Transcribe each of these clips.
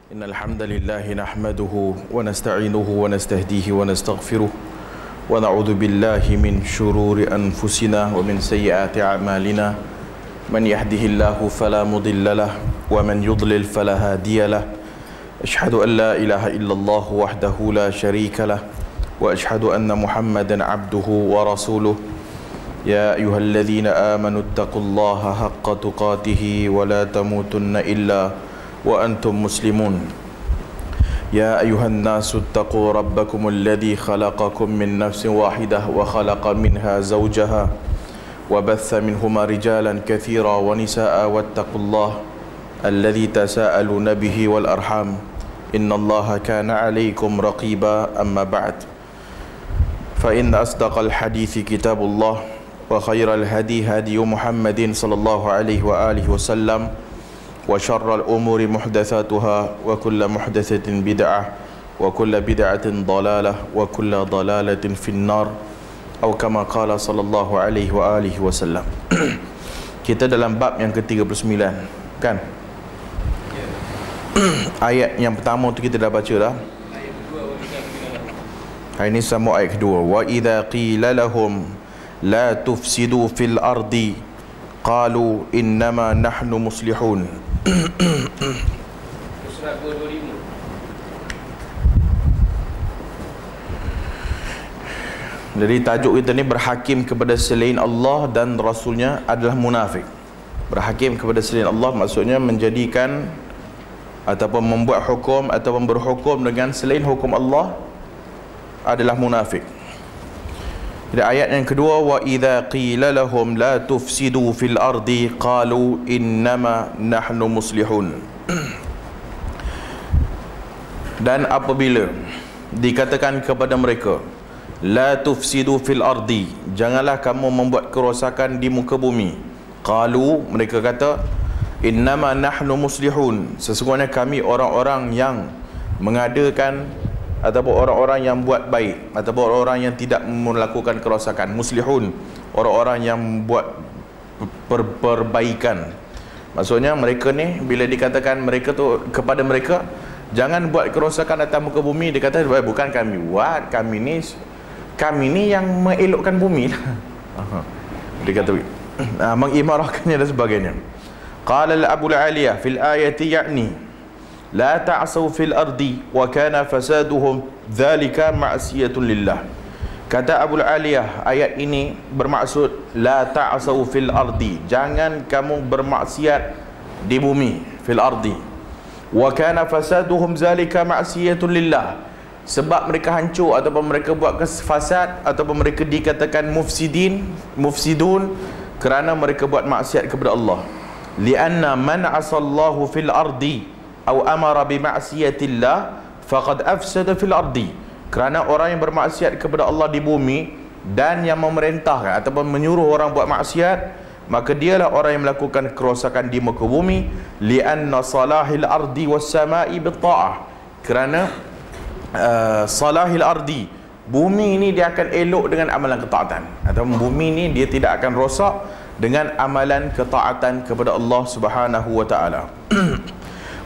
إن الحمد لله نحمده ونستعينه ونستهديه ونستغفره ونعوذ بالله من شرور أنفسنا ومن سيئات أعمالنا من يهده الله فلا مضل له ومن يضلل فلا هادي له أشهد أن لا إله إلا الله وحده لا شريك له وأشهد أن محمدا عبده ورسوله يا أيها الذين آمنوا اتقوا الله حق تقاته ولا تموتن إلا وأنتم مسلمون يا أيها الناس اتقوا ربكم الذي خلقكم من نفس واحدة وخلق منها زوجها وبث منهما رجالا كثيرا ونساء واتقوا الله الذي تساءلون به والأرحام إن الله كان عليكم رقيبا أما بعد فإن أصدق الحديث كتاب الله وخير الهدي هدي محمد صلى الله عليه وآله وسلم وشر الأمور محدثاتها وكل محدثة بدعة وكل بدعة ضلالة وكل ضلالة في النار أو كما قال صلى الله عليه وآله وسلم. Kita dalam bab yang ke-39 kan? Ayat yang pertama tu kita dah baca dah. Hari ini sambung ayat kedua. Wa idza qila lahum la tufsidu fil ardi qalu innama nahnu muslihun. Surat 225. Jadi tajuk kita ni berhakim kepada selain Allah dan Rasulnya adalah munafik. Berhakim kepada selain Allah maksudnya menjadikan ataupun membuat hukum ataupun berhukum dengan selain hukum Allah adalah munafik. Jadi ayat yang kedua, wa idza qila lahum la tufsidu fil ardi qalu innama nahnu muslihun. Dan apabila dikatakan kepada mereka la tufsidu fil ardi, janganlah kamu membuat kerosakan di muka bumi, qalu, mereka kata, innama nahnu muslihun, sesungguhnya kami orang-orang yang mengadakan ataupun orang-orang yang buat baik ataupun orang-orang yang tidak melakukan kerosakan. Muslihun, orang-orang yang buat perbaikan. Maksudnya mereka ni bila dikatakan mereka tu kepada mereka jangan buat kerosakan atas muka bumi, dia kata bukan kami buat, kami ni yang mengelokkan bumi lah. Dia kata mengimarahkannya dan sebagainya. Qala al-Abu al-Aliyah fil ayati ya'ni la ta'asaw fil ardi wa kana fasaduhum dhalika ma'siyatun lillah. Kata Abu Aliyah, ayat ini bermaksud la ta'asaw fil ardi, jangan kamu bermaksiat di bumi, fil ardi, wa kana fasaduhum dhalika ma'siyatun lillah, sebab mereka hancur ataupun mereka buat fasad ataupun mereka dikatakan mufsidun kerana mereka buat maksiat kepada Allah. Lianna man asallahu fil ardi atau amara bi ma'siyatillah faqad afsada fil ardi, kerana orang yang bermaksiat kepada Allah di bumi dan yang memerintahkan ataupun menyuruh orang buat maksiat, maka dialah orang yang melakukan kerosakan di muka bumi. Lianna salahil ardi was sama'i bit ta'ah, kerana salahil ardi, bumi ini dia akan elok dengan amalan ketaatan, ataupun bumi ini dia tidak akan rosak dengan amalan ketaatan kepada Allah Subhanahu wa taala.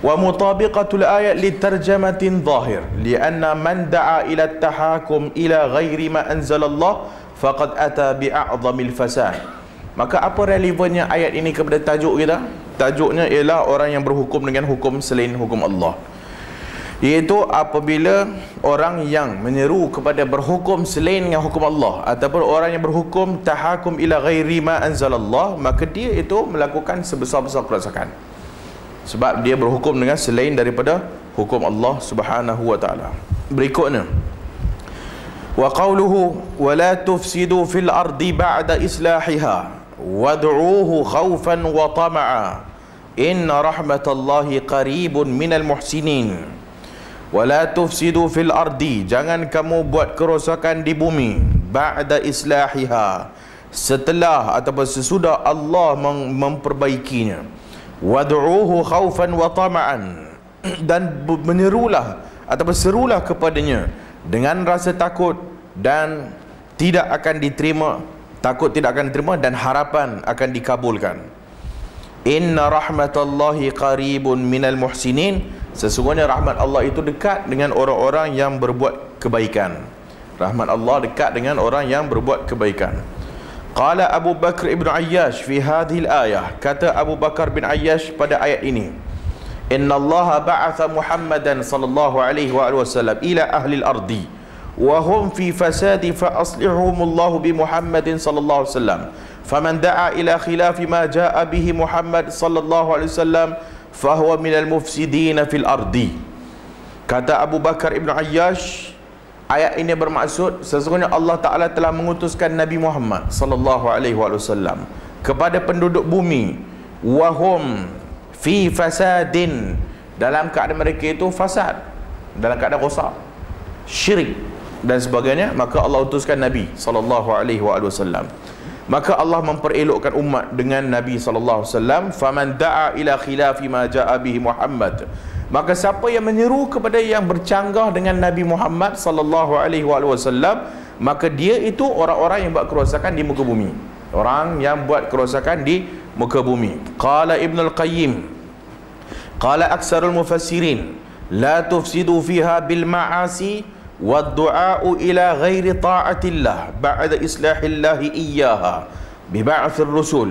Wa mutabiqatul ayat li tarjamatin zahir lianna man da'a ila at-tahakum ila ghairi ma anzalallah faqad ata bi a'zamil fasad. Maka apa relevannya ayat ini kepada tajuk kita? Tajuknya ialah orang yang berhukum dengan hukum selain hukum Allah, iaitu apabila orang yang menyeru kepada berhukum selain dengan hukum Allah ataupun orang yang berhukum tahakum ila ghairi ma anzalallah, maka dia itu melakukan sebesar-besar kerosakan sebab dia berhukum dengan selain daripada hukum Allah Subhanahu wa taala. Berikutnya, wa qawluhu wa la tufsidu fil ardi ba'da islahiha wad'uuhu khawfan wa tama'a inna rahmatallahi qaribun minal muhsinin. Wa la tufsidu fil ardi, jangan kamu buat kerosakan di bumi, ba'da islahiha, setelah ataupun sesudah Allah memperbaikinya. Wad'uuhu khaufan wa tama'an, dan menyerulah ataupun serulah kepadanya dengan rasa takut dan tidak akan diterima, takut tidak akan diterima dan harapan akan dikabulkan. Inna rahmatallahi qaribun minal muhsinin, Sesungguhnya rahmat Allah itu dekat dengan orang-orang yang berbuat kebaikan. Rahmat Allah dekat dengan orang yang berbuat kebaikan. Qala Abu Bakr ibn Ayyash fi hadhihi al-ayah, kata Abu Bakar bin Ayyash pada ayat ini, Inna Allah ba'atha Muhammadan sallallahu alaihi wasallam ila ahli al-ardi wa hum fi fasadi fa aslihumullahu bi Muhammadin sallallahu alaihi wasallam faman da'a ila khilafi ma ja'a bihi Muhammad sallallahu alaihi wasallam fahuwa minal mufsidin fil ardi. Kata Abu Bakar ibn Ayyash, ayat ini bermaksud sesungguhnya Allah Ta'ala telah mengutuskan Nabi Muhammad sallallahu alaihi wasallam kepada penduduk bumi, wahum fi fasadin, dalam keadaan mereka itu fasad, dalam keadaan rosak, syirik dan sebagainya. Maka Allah utuskan Nabi sallallahu alaihi wasallam. Maka Allah memperelokkan umat dengan Nabi sallallahu alaihi wasallam. Faman da'a ila khilafi ma ja'a bihi Muhammad, maka siapa yang menyeru kepada yang bercanggah dengan Nabi Muhammad sallallahu alaihi wasallam, maka dia itu orang-orang yang buat kerosakan di muka bumi, orang yang buat kerosakan di muka bumi. Qala Ibn al-Qayyim, qala aksarul mufassirin, la tufsidu fiha bil ma'asi والدعاء إلى غير طاعة الله بعد إصلاح الله إياها ببعث الرسول.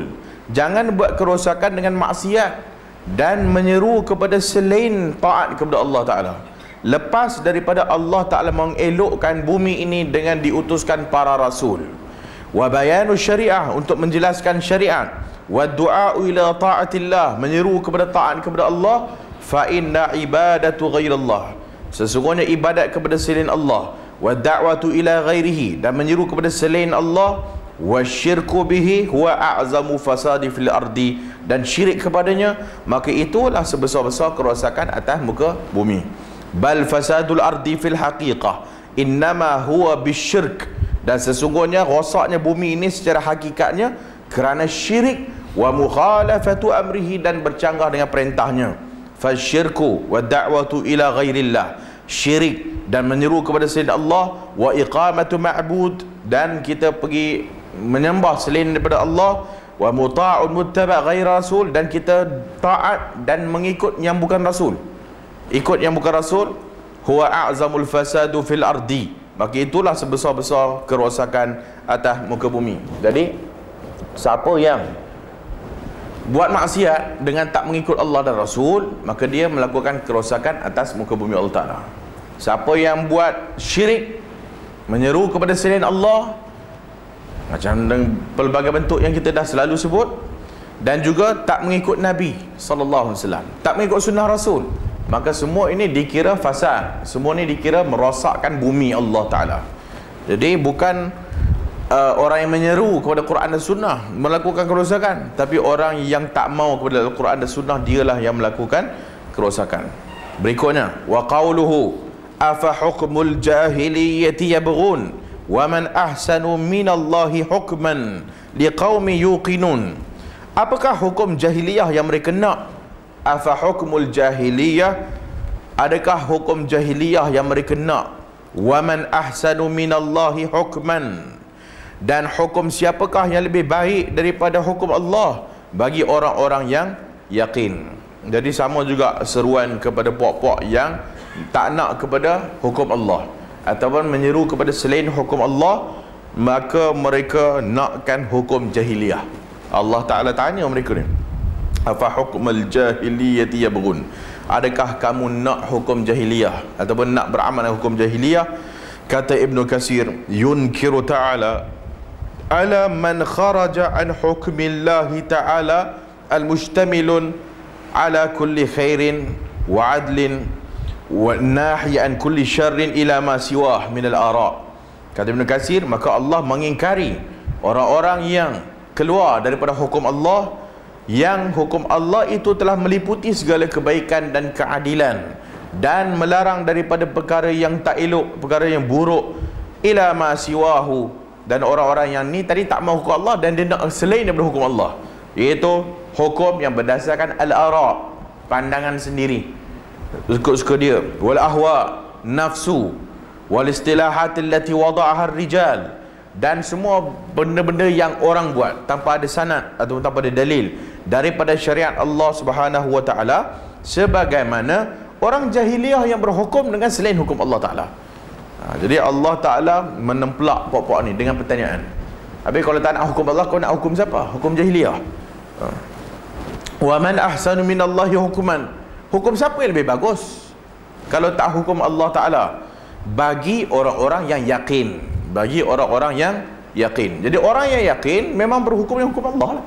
Jangan buat kerosakan dengan maksiat dan menyeru kepada selain taat kepada Allah Ta'ala lepas daripada Allah Ta'ala mengelokkan bumi ini dengan diutuskan para rasul. Wa bayanu syariah, untuk menjelaskan syariat. Wa du'a ila ta'atillah, menyeru kepada taat kepada Allah. Fa inna ibadatu ghairallah, sesungguhnya ibadat kepada selain Allah, wa da'watu ila ghairihi, dan menyeru kepada selain Allah, wa syirku bihi huwa a'zamu fasadi fil ardi, dan syirik kepadanya maka itulah sebesar-besar kerosakan atas muka bumi. Bal fasadul ardi fil haqiqah innama huwa bisyirk, dan sesungguhnya rosaknya bumi ini secara hakikatnya kerana syirik, wa mukhalafatu amrihi, dan bercanggah dengan perintahnya. Fasyirku wa da'watu ila ghairillah, syirik dan menyeru kepada selain Allah, wa iqamatu ma'bud, dan kita pergi menyembah selain daripada Allah, wa muta'un muttaba' ghair rasul, dan kita taat dan mengikut yang bukan rasul, ikut yang bukan rasul. Huwa a'zamul fasadu fil ardi, maka itulah sebesar-besar kerosakan atas muka bumi. Jadi siapa yang buat maksiat dengan tak mengikut Allah dan Rasul, maka dia melakukan kerosakan atas muka bumi Allah Ta'ala. Siapa yang buat syirik, menyeru kepada selain Allah, macam pelbagai bentuk yang kita dah selalu sebut, dan juga tak mengikut Nabi SAW, tak mengikut sunnah Rasul, maka semua ini dikira fasad, semua ini dikira merosakkan bumi Allah Ta'ala. Jadi bukan orang yang menyeru kepada Quran dan Sunnah melakukan kerosakan, tapi orang yang tak mau kepada Al-Quran dan Sunnah, dialah yang melakukan kerosakan. Berikutnya, wa qawluhu afa hukmul jahiliyyati yabghun wa man ahsanu minallahi hukman liqaumi yuqinun. Apakah hukum jahiliyah yang mereka nak? Afa hukmul jahiliyah, adakah hukum jahiliyah yang mereka nak? Wa man ahsanu minallahi hukman, dan hukum siapakah yang lebih baik daripada hukum Allah bagi orang-orang yang yakin. Jadi sama juga seruan kepada puak-puak yang tak nak kepada hukum Allah ataupun menyeru kepada selain hukum Allah, maka mereka nakkan hukum jahiliyah. Allah Ta'ala tanya mereka ni, afa hukmal jahiliyati yabghun, adakah kamu nak hukum jahiliyah ataupun nak beramal dengan hukum jahiliyah? Kata Ibn Katsir, yunkiru ta'ala ala man kharaja an hukmillahi ta'ala al-mustamilun ala kulli khairin wa adlin wa nahi an kulli syarrin ila ma siwah min al-ara'. Kata Ibn Katsir, maka Allah mengingkari orang-orang yang keluar daripada hukum Allah, yang hukum Allah itu telah meliputi segala kebaikan dan keadilan, dan melarang daripada perkara yang tak elok, perkara yang buruk, ila ma siwahu, dan orang-orang yang ni tadi tak mahu hukum Allah dan dia nak selain daripada hukum Allah, iaitu hukum yang berdasarkan al-ara', pandangan sendiri, suka-suka dia, wal ahwa, nafsu, wal istilahat allati wada'aha ar-rijal, dan semua benda-benda yang orang buat tanpa ada sanad atau tanpa ada dalil daripada syariat Allah Subhanahu wa taala, sebagaimana orang jahiliyah yang berhukum dengan selain hukum Allah Ta'ala. Jadi Allah Ta'ala menempelak pokok ni dengan pertanyaan. Habis kalau tak nak hukum Allah, kau nak hukum siapa? Hukum jahiliyah. Wa man ahsanu minallahi hukuman. Hukum siapa yang lebih bagus kalau tak hukum Allah Ta'ala? Bagi orang-orang yang yakin. Bagi orang-orang yang yakin. Jadi orang yang yakin memang berhukum yang hukum Allah lah.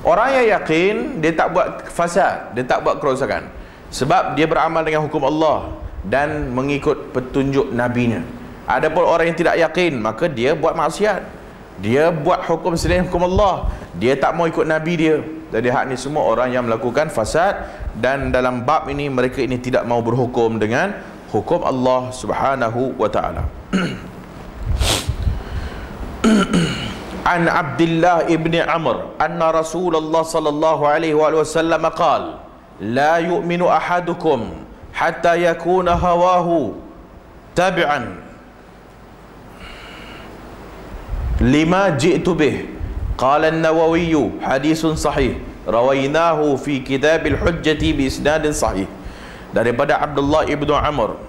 Orang yang yakin, dia tak buat fasad, dia tak buat kerosakan, sebab dia beramal dengan hukum Allah dan mengikut petunjuk nabinya. Adapun orang yang tidak yakin, maka dia buat maksiat, dia buat hukum selain hukum Allah, dia tak mau ikut nabi dia. Jadi hak ni semua orang yang melakukan fasad, dan dalam bab ini mereka ini tidak mau berhukum dengan hukum Allah Subhanahu wa taala. An Abdullah ibn Amr anna Rasulullah sallallahu alaihi wasallam qala la yu'minu ahadukum hatta yakuna hawahu tabi'an lima ji'tu bih. Qala an-Nawawi hadithun sahih rawainahu fi kitab al-hujjati bi isnadin sahih. Daripada Abdullah ibn Amr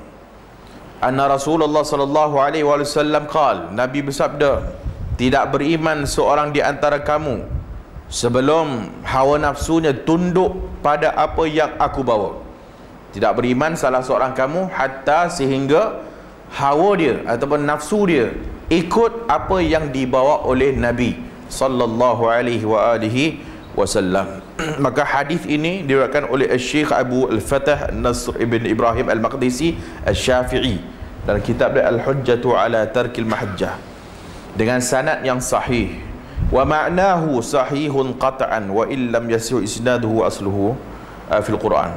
anna Rasulullah sallallahu alaihi wasallam qala, Nabi bersabda, tidak beriman seorang di antara kamu sebelum hawa nafsunya tunduk pada apa yang aku bawa. Tidak beriman salah seorang kamu hatta sehingga hawa dia ataupun nafsu dia ikut apa yang dibawa oleh Nabi sallallahu alaihi wasallam. Maka hadis ini diriwayatkan oleh Syekh Abu Al-Fatah Nasr ibn Ibrahim Al-Maqdisi Al-Syafi'i dalam kitab dia Al-Hujjatu ala Tarkil Mahajjah dengan sanad yang sahih. Wa ma'nahu sahihun qat'an wa illam yasih isnaduhu asluhu fil Quran.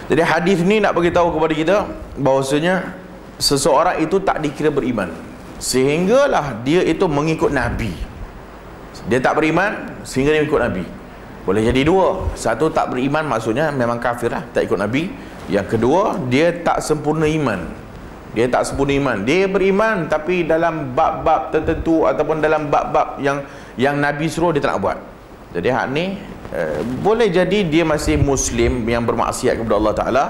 Jadi hadis ni nak bagi tahu kepada kita bahawasanya seseorang itu tak dikira beriman sehinggalah dia itu mengikut Nabi. Dia tak beriman sehingga dia ikut Nabi. Boleh jadi dua. Satu, tak beriman maksudnya memang kafir lah, tak ikut Nabi. Yang kedua, dia tak sempurna iman. Dia tak sempurna iman. Dia beriman tapi dalam bab-bab tertentu ataupun dalam bab-bab yang Nabi suruh dia tak nak buat. Jadi hak ni boleh jadi dia masih Muslim yang bermaksiat kepada Allah Ta'ala,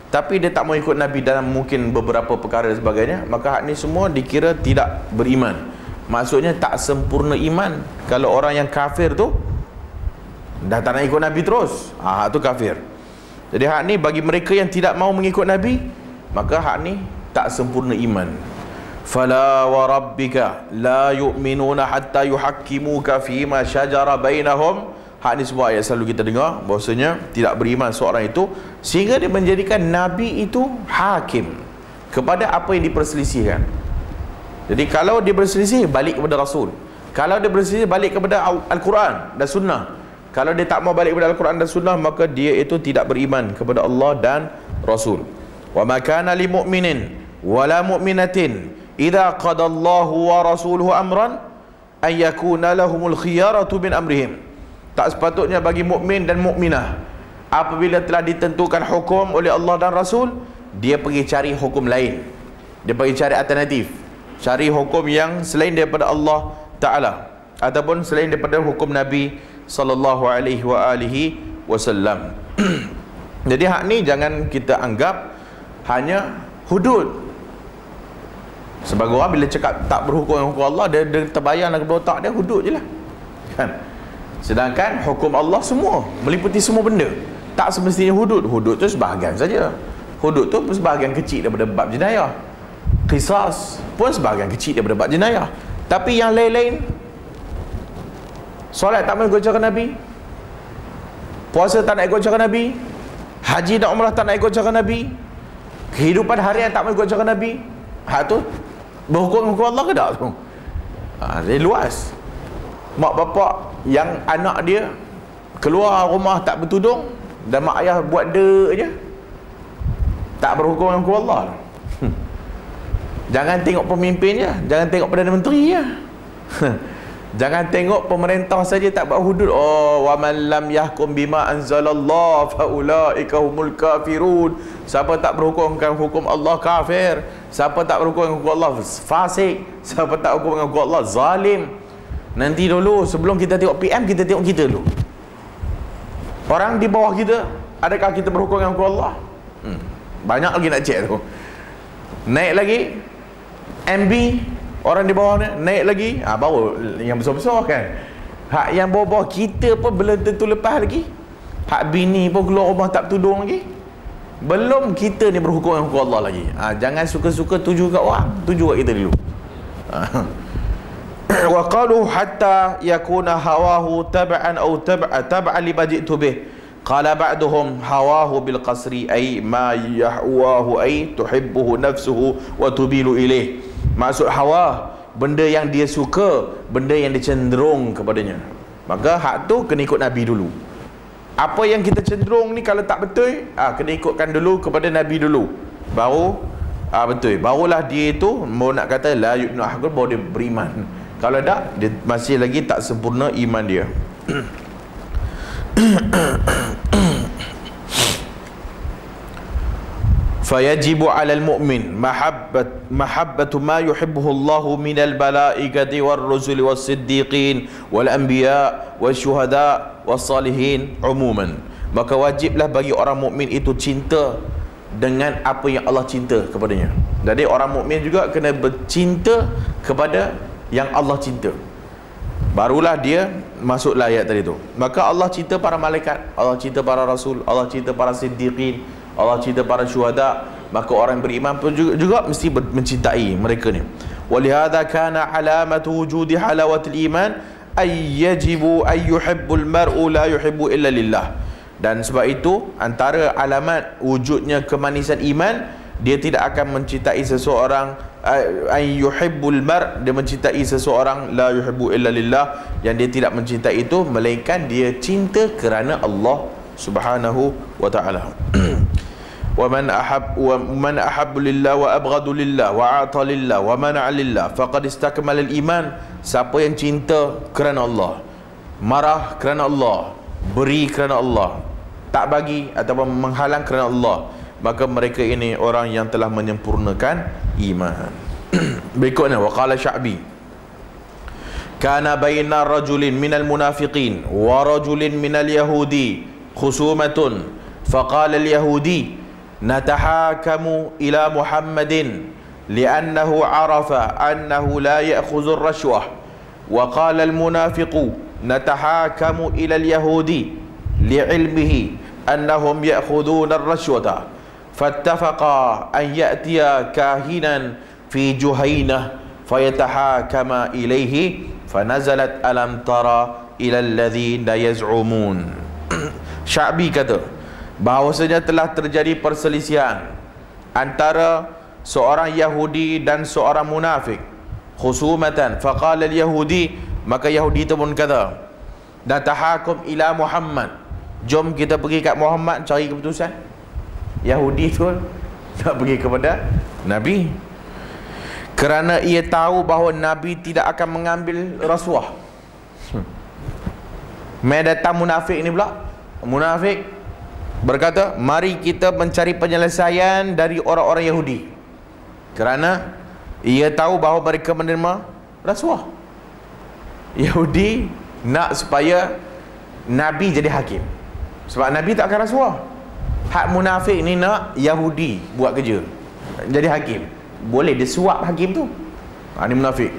tapi dia tak mau ikut Nabi dalam mungkin beberapa perkara dan sebagainya. Maka hak ni semua dikira tidak beriman. Maksudnya tak sempurna iman. Kalau orang yang kafir tu dah tak nak ikut Nabi terus, hak tu kafir. Jadi hak ni bagi mereka yang tidak mau mengikut Nabi, maka hak ni tak sempurna iman. Fala wa rabbika la yu'minuna hatta yuhakkimuka fima syajara bainahum. Hak ni sebuah ayat selalu kita dengar bahwasanya tidak beriman seorang itu sehingga dia menjadikan Nabi itu hakim kepada apa yang diperselisihkan. Jadi kalau dia berselisih, balik kepada Rasul. Kalau dia berselisih, balik kepada Al-Quran dan Sunnah. Kalau dia tak mau balik kepada Al-Quran dan Sunnah, maka dia itu tidak beriman kepada Allah dan Rasul. Wa ma kana lil mu'minin wala mu'minatin idza qada Allahu wa rasuluhu amran ay yakuna lahumul khiyaratu min amrihim. Tak sepatutnya bagi mukmin dan mukminah apabila telah ditentukan hukum oleh Allah dan Rasul, dia pergi cari hukum lain. Dia pergi cari alternatif, cari hukum yang selain daripada Allah Ta'ala ataupun selain daripada hukum Nabi sallallahu alaihi wasallam. Jadi hak ni jangan kita anggap hanya hudud. Sebagai orang bila cakap tak berhukum dengan hukum Allah, dia terbayang dalam otak dia hudud je lah kan? Sedangkan hukum Allah semua, meliputi semua benda. Tak semestinya hudud. Hudud tu sebahagian saja. Hudud tu sebahagian kecil daripada bab jenayah. Qisas pun sebahagian kecil daripada bab jenayah. Tapi yang lain-lain, solat tak mengikut cara Nabi, puasa tak nak ikut cara Nabi, haji dan umrah tak nak ikut cara Nabi, kehidupan harian tak mengikut cara Nabi, hak tu berhukum hukum Allah ke tak tu? Dia luas. Mak bapak yang anak dia keluar rumah tak bertudung dan mak ayah buat je, tak berhukum dengan hukum Allah. Jangan tengok pemimpinnya, jangan tengok Perdana Menteri ya. Jangan tengok pemerintah saja tak buat hudud. Oh, wa man lam yahkum bima anzalallah fa ulaika humul kafirun. Siapa tak berhukumkan hukum Allah kafir. Siapa tak berhukum hukum Allah fasik. Siapa tak berhukum dengan hukum Allah zalim. Nanti dulu sebelum kita tengok PM, kita tengok kita dulu. Orang di bawah kita Adakah kita berhukum dengan hukum Allah? Banyak lagi nak cek tu. Naik lagi MB, orang di bawah ni naik lagi, baru yang besar-besar kan. Hak yang bawah-bawah kita pun belum tentu lepas lagi. Hak bini pun keluar rumah tak tudung lagi. Belum kita ni berhukum dengan hukum Allah lagi. Jangan suka-suka tuju kat orang, tuju kat kita dulu. Wa qalu hatta yakuna hawahu tab'an aw tab'an lima ji'tu bih. Qala ba'duhum hawahu bil qasri ay ma yahwahu ay tuhibbuhu nafsuhu wa tubilu ilaih. Maksud hawa, benda yang dia suka, benda yang dia cenderung kepadanya. Maka hak tu kena ikut Nabi dulu. Apa yang kita cenderung ni kalau tak betul, kena ikutkan dulu kepada Nabi dulu. Baru betul. Barulah dia itu mau nak kata la yu'minu ahadukum, baru dia beriman. Kalau tak, dia masih lagi tak sempurna iman dia. Fayajibu 'alal mu'min mahabbatu ma yuhibbuhu Allah minal malaikati war rusuli was siddiqin wal anbiya wasyuhada was salihin umuman. Maka wajiblah bagi orang mukmin itu cinta dengan apa yang Allah cinta kepadanya. Jadi orang mukmin juga kena bercinta kepada yang Allah cinta. Barulah dia masuklah ayat tadi tu. Maka Allah cinta para malaikat, Allah cinta para rasul, Allah cinta para siddiqin, Allah cinta para syuhada. Maka orang beriman pun juga mesti mencintai mereka ni. Walihada kana alamatu wujudi halawatil iman ay yajibu ay yuhibbul mar'u la yuhibbu illa lillah. Dan sebab itu antara alamat wujudnya kemanisan iman, dia tidak akan mencintai seseorang ay yuhibbul mar', dia mencintai seseorang la yuhibbu illa lillah, yang dia tidak mencintai itu melainkan dia cinta kerana Allah Subhanahu wa taala. Wa man ahabbu lillah wa abghadu lillah wa a'ta lillah wa mana'a lillah faqad istakmala al-iman. Siapa yang cinta kerana Allah, marah kerana Allah, beri kerana Allah, tak bagi ataupun menghalang kerana Allah, maka mereka ini orang yang telah menyempurnakan iman. Berikutnya waqala Sya'bi, kana baina rajulin minal munafiqin wa rajulin minal yahudi khusumatun faqala al-yahudi natahakamu ila Muhammadin li'annahu arafa annahu la ya'khudhu ar-rashwah wa qala al-munafiqu natahakamu ila al-yahudi li'ilmihi annahum ya'khudhuna ar-rashwata fattafaqa an ya'tiya kahinan fi Juhaynah fayatahakama ilayhi fanazalat alam tara ila alladhina yaz'umun. Sya'bi kata bahawasanya telah terjadi perselisihan antara seorang Yahudi dan seorang munafik, khusumatan faqala al-yahudi, maka Yahudi itu pun kata natahakum ila Muhammad, jom kita pergi kat Muhammad cari keputusan. Yahudi tu nak pergi kepada Nabi kerana ia tahu bahawa Nabi tidak akan mengambil rasuah. Mai datang munafik ni pula, munafik berkata, mari kita mencari penyelesaian dari orang-orang Yahudi kerana ia tahu bahawa mereka menerima rasuah. Yahudi nak supaya Nabi jadi hakim, sebab Nabi tak akan rasuah. Hak munafik ni nak Yahudi buat kerja jadi hakim, boleh dia suap hakim tu. Ni munafik.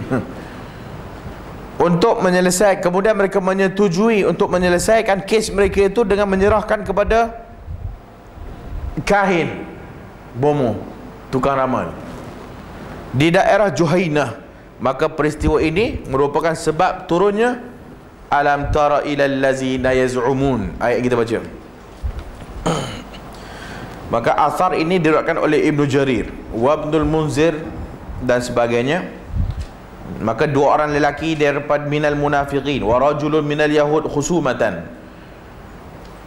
Untuk menyelesaikan, kemudian mereka menyetujui untuk menyelesaikan kes mereka itu dengan menyerahkan kepada kahin, bomo, tukang ramal di daerah Juhaynah. Maka peristiwa ini merupakan sebab turunnya alam tara ilal ladzina yaz'umun, ayat kita baca. Maka asar ini diriwayatkan oleh Ibnu Jarir wa Ibnul Munzir dan sebagainya. Maka dua orang lelaki daripada minal munafiqin wa rajulun minal yahud khusumatan,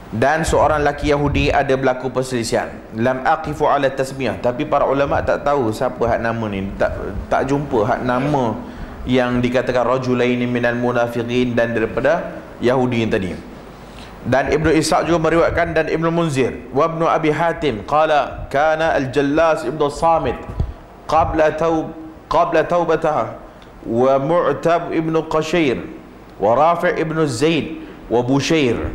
dan seorang lelaki Yahudi ada berlaku perselisihan. Lam aqifu ala tasmiyah, tapi para ulama tak tahu siapa hak nama ni, tak jumpa hak nama yang dikatakan rajulaini minal munafiqin dan daripada Yahudi yang tadi. Dan Ibnu Ishaq juga meriwayatkan, dan Ibnu Munzir wa Ibnu Abi Hatim qala kana al-Jallas Ibnu Samit qabla taubatah wa Mu'tab Ibnu Qashair wa Rafi' Ibnu Zaid wa Bushair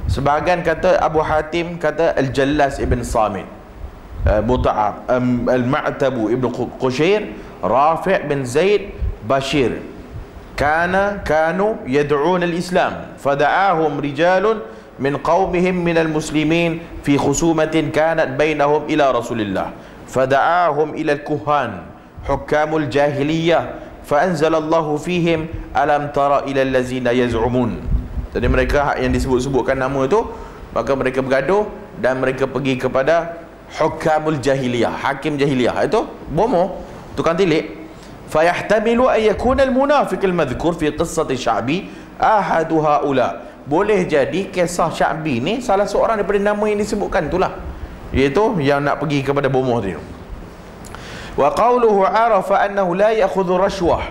Sebahagian kata Abu Hatim kata Al-Jallas ibn Samit, Buta'ab, Al-Ma'tabu ibn Qushair, Rafi' bin Zaid, Bashir, kanu yad'un al-Islam fada'ahum rijalun min qawmihim min al-muslimin fi khusumatin kanat bainahum ila Rasulillah fada'ahum ila al-kuhan hukamul jahiliyah fa'anzalallahu fihim alam tara ila allazina yaz'umun. Jadi mereka yang disebut-sebutkan nama itu, maka mereka bergaduh dan mereka pergi kepada hukamul jahiliyah, hakim jahiliyah, itu bomo, tukang tilik. Fayahtamilu an yakuna al-munafiq al-madhkur fi qissati Sya'bi ahadu haula. Boleh jadi kisah Sya'bi ni salah seorang daripada nama yang disebutkan itulah, iaitu yang nak pergi kepada bomoh tu. Wa qawluhu arafa annahu la ya'khudhu rashwah,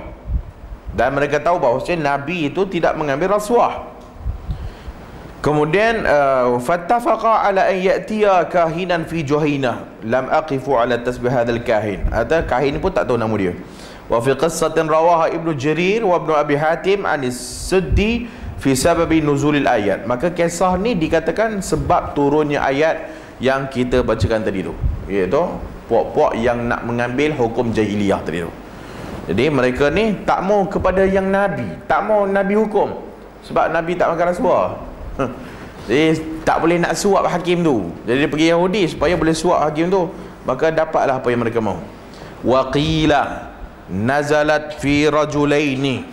dan mereka tahu bahawa Nabi itu tidak mengambil rasuah. Kemudian fattafaqa ala an ya'tiya kahinan fi Juhainah lam aqifu ala tasbih hadzal kahin. Ada kahin pun tak tahu nama dia. Wa fi qissatin rawaha Ibnu Jarir wa Ibnu Abi Hatim anis Suddi fi sababi nuzulil ayat. Maka kisah ni dikatakan sebab turunnya ayat yang kita bacakan tadi tu, iaitu puak-puak yang nak mengambil hukum jahiliyah tadi tu. Jadi mereka ni tak mau kepada yang Nabi, tak mau Nabi hukum, sebab Nabi tak makan rasuah. Jadi tak boleh nak suap hakim tu. Jadi dia pergi Yahudi supaya boleh suap hakim tu, maka dapatlah apa yang mereka mahu. Wa qila nazalat fi rajulaini,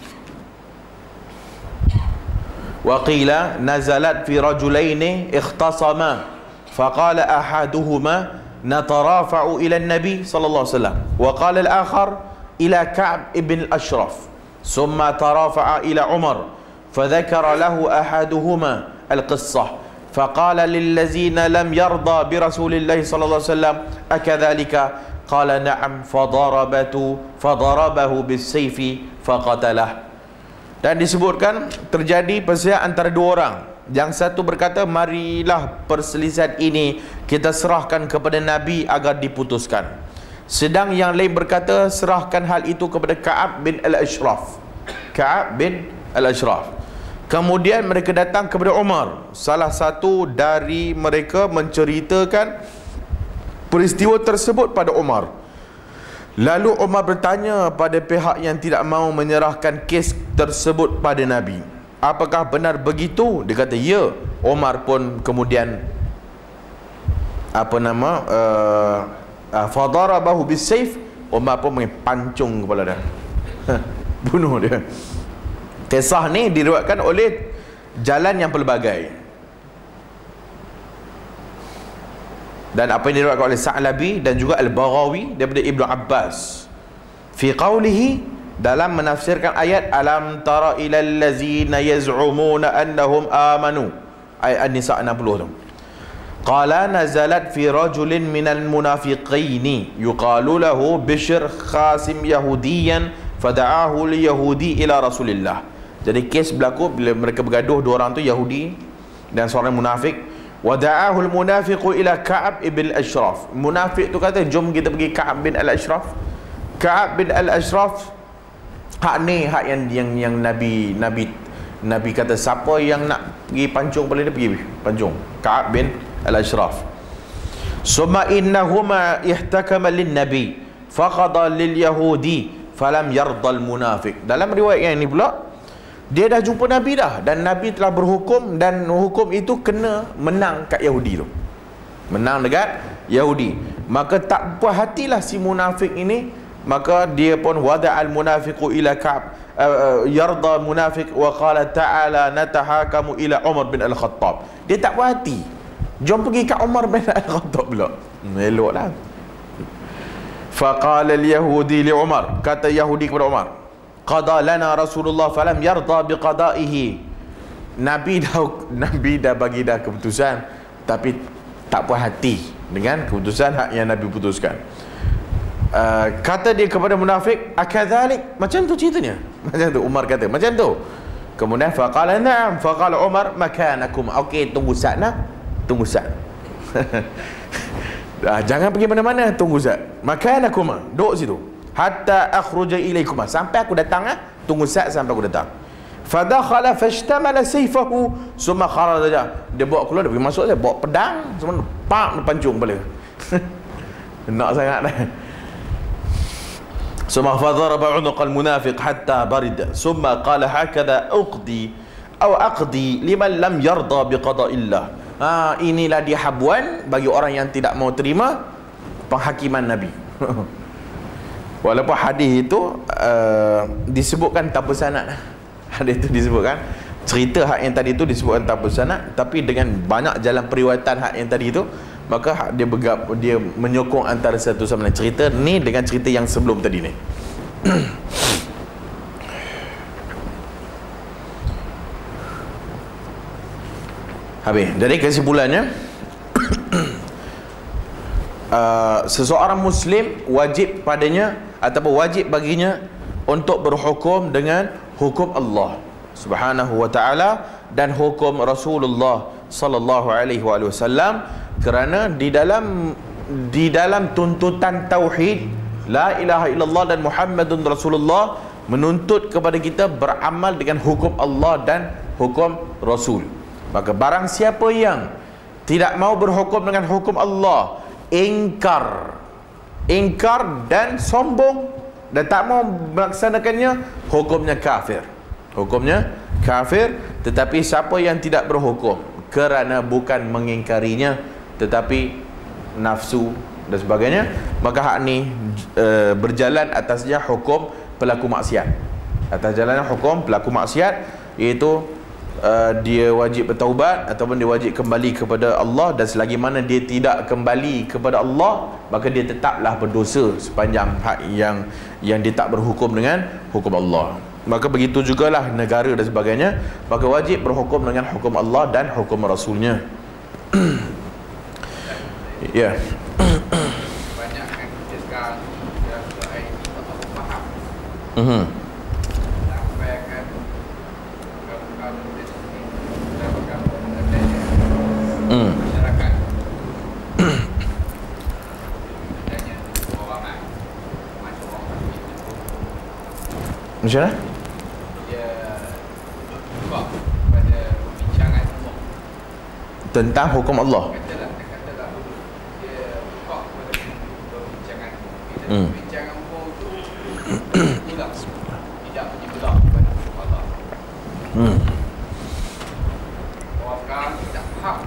wa qila nazalat fi rajulaini ikhtasama faqala ahaduhuma natarafa'u ila an-nabi sallallahu alaihi wasallam wa qala al-akhar ila Ka'b ibn al-Ashraf thumma tarafa'a ila Umar fadhakara lahu ahaduhuma al-qissah faqala lillazina lam yarda bi rasulillahi sallallahu alaihi wasallam akadhalika qala na'am fadarabahu bis-sayfi faqatalah. Dan disebutkan terjadi perselisihan antara dua orang. Yang satu berkata, marilah perselisihan ini kita serahkan kepada Nabi agar diputuskan. Sedang yang lain berkata, serahkan hal itu kepada Ka'ab bin al-Ashraf. Ka'ab bin al-Ashraf. Kemudian mereka datang kepada Umar. Salah satu dari mereka menceritakan peristiwa tersebut pada Umar. Lalu Umar bertanya pada pihak yang tidak mahu menyerahkan kes tersebut pada Nabi, apakah benar begitu? Dia kata ya. Umar pun kemudian fadarabahu bis-sayf. Umar pun pancung kepala dia, bunuh dia. Kisah ni diriwayatkan oleh jalan yang pelbagai. Dan apa yang diriwayatkan oleh Sa'labi dan juga Al-Baghawi daripada Ibnu Abbas fi qawlihi, dalam menafsirkan ayat alam tara ilal ladzina yaz'umuna annahum amanu, ayat An-Nisa 60 tu. Qala nazalat fi rajulin minal munafiqaini yuqalu lahu Bishr Khasim Yahudiyan fada'ahu li Yahudi ila Rasulillah. Jadi kes berlaku bila mereka bergaduh, dua orang tu Yahudi dan seorang munafik. Wada'ahul munafiqu ila Ka'ab ibn al-Ashraf. Munafik tu kata, jom kita pergi Ka'ab bin al-Ashraf. Ka'ab bin al-Ashraf, hak ni hak yang Nabi kata siapa yang nak pergi pancung boleh dia pergi pancung. Ka'ab bin al-Ashraf. Summa innahuma ihtakama lin-nabi faqada lil-yahudi falam yardal munafiq. Dalam riwayat yang ini pula, dia dah jumpa Nabi dah, dan Nabi telah berhukum, dan hukum itu kena menang kat Yahudi tu, menang dekat Yahudi. Maka tak puas hatilah si munafik ini, maka dia pun wada'al munafiqu ila Ka'b yarda munafiq wa qala ta'ala natahakamu ila Umar bin Al-Khattab. Dia tak puas hati, jom pergi kat Umar bin Al-Khattab pula. Eloklah. Faqala al-yahudi li Umar, kata Yahudi kepada Umar, qada lana Rasulullah falam yarda biqada'ihi. Nabi dah bagi dah keputusan, tapi tak puas hati dengan keputusan hak yang Nabi putuskan. Kata dia kepada munafik, akadzalik, macam tu ceritanya. Macam tu Umar kata, macam tu. Kemudian faqala na'am, faqala Umar makanakum. Okey, tunggu sat nak, tunggu sat. Jangan pergi mana-mana, tunggu sat. Makanakum, duduk situ. Hatta akhruja ilaikum, sampai aku datang tunggu sat sampai aku datang. Fadakhala fashtamala sayfahu summa kharaja. Dia bawa keluar, dia pergi masuk, dia bawa pedang, semua pak pancung kepala. Nak sangat dah. Summa fadaraba 'unuqal munafiq hatta barid. Summa qala hakadha uqdi atau aqdi liman lam yarda biqada'illah. Inilah dia habuan bagi orang yang tidak mau terima penghakiman Nabi. Walaupun hadis itu disebutkan tanpa sanad. Hadis itu disebutkan, cerita hak yang tadi itu disebutkan tanpa sanad, tapi dengan banyak jalan periwayatan hak yang tadi itu, maka dia dia menyokong antara satu sama lain, cerita ni dengan cerita yang sebelum tadi ni. Habis. Jadi kesimpulannya, seseorang Muslim wajib padanya ataupun wajib baginya untuk berhukum dengan hukum Allah Subhanahu wa taala dan hukum Rasulullah sallallahu alaihi wasallam, kerana di dalam tuntutan tauhid la ilaha illallah dan Muhammadun Rasulullah menuntut kepada kita beramal dengan hukum Allah dan hukum Rasul. Maka barang siapa yang tidak mau berhukum dengan hukum Allah, ingkar dan sombong dan tak mau melaksanakannya, hukumnya kafir. Hukumnya kafir. Tetapi siapa yang tidak berhukum kerana bukan mengingkarinya tetapi nafsu dan sebagainya, maka hak ni berjalan atasnya hukum pelaku maksiat. Atas jalannya hukum pelaku maksiat, iaitu dia wajib bertaubat ataupun dia wajib kembali kepada Allah, dan selagi mana dia tidak kembali kepada Allah, maka dia tetaplah berdosa sepanjang hak yang dia tak berhukum dengan hukum Allah. Maka begitu jugalah negara dan sebagainya, maka wajib berhukum dengan hukum Allah dan hukum Rasulnya. Ya. Banyak kan kita sekarang yang sudah tak faham. Sampai akan kamu-kamu di sini mendapatkan masyarakat. Adanya orang masuk orang macam mana? dia buka pada perbincangan umum Tentang hukum Allah. katalah dia buka pada perbincangan perbincangan umum tu ulang tidak menyebelah kepada Allah. Orang sekarang tidak faham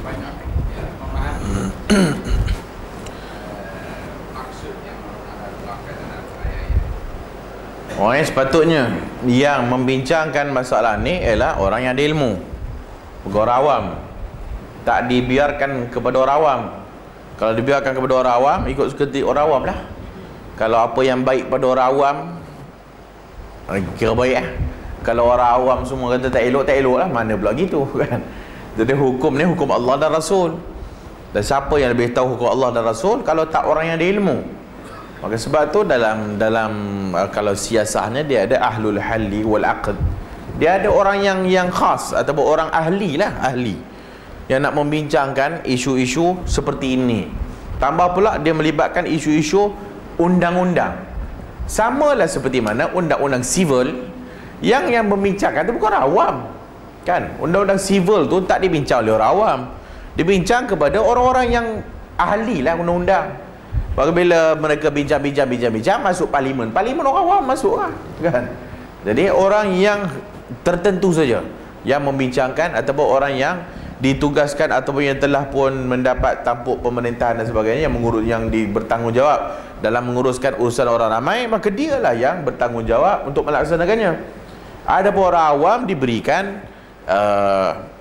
banyak tidak memahami maksud yang Allah terangkan dalam ayat-ayat. Orang yang sepatutnya yang membincangkan masalah ni ialah orang yang ada ilmu, bukan orang awam. Tak dibiarkan kepada orang awam. Kalau dibiarkan kepada orang awam, ikut suka orang awam lah. Kalau apa yang baik pada orang awam, kira baik lah. Kalau orang awam semua kata tak elok lah, mana pula gitu kan. Jadi hukum ni hukum Allah dan Rasul. Dan siapa yang lebih tahu hukum Allah dan Rasul kalau tak orang yang ada ilmu? Maka sebab tu dalam kalau siasahnya dia ada ahlul halli wal aqd. Dia ada orang yang khas ataupun orang ahli yang nak membincangkan isu-isu seperti ini. Tambah pula dia melibatkan isu-isu undang-undang. Samalah seperti mana undang-undang sivil yang membincangkan tu bukan orang awam. Kan? Undang-undang sivil tu tak dibincang oleh orang awam. Dibincang kepada orang-orang yang ahli lah undang-undang. Maka bila mereka bincang masuk parlimen orang awam masuk kan. Jadi orang yang tertentu saja yang membincangkan ataupun orang yang ditugaskan ataupun yang telah pun mendapat tampuk pemerintahan dan sebagainya yang bertanggungjawab dalam menguruskan urusan orang ramai, maka dialah yang bertanggungjawab untuk melaksanakannya. Adapun orang awam diberikan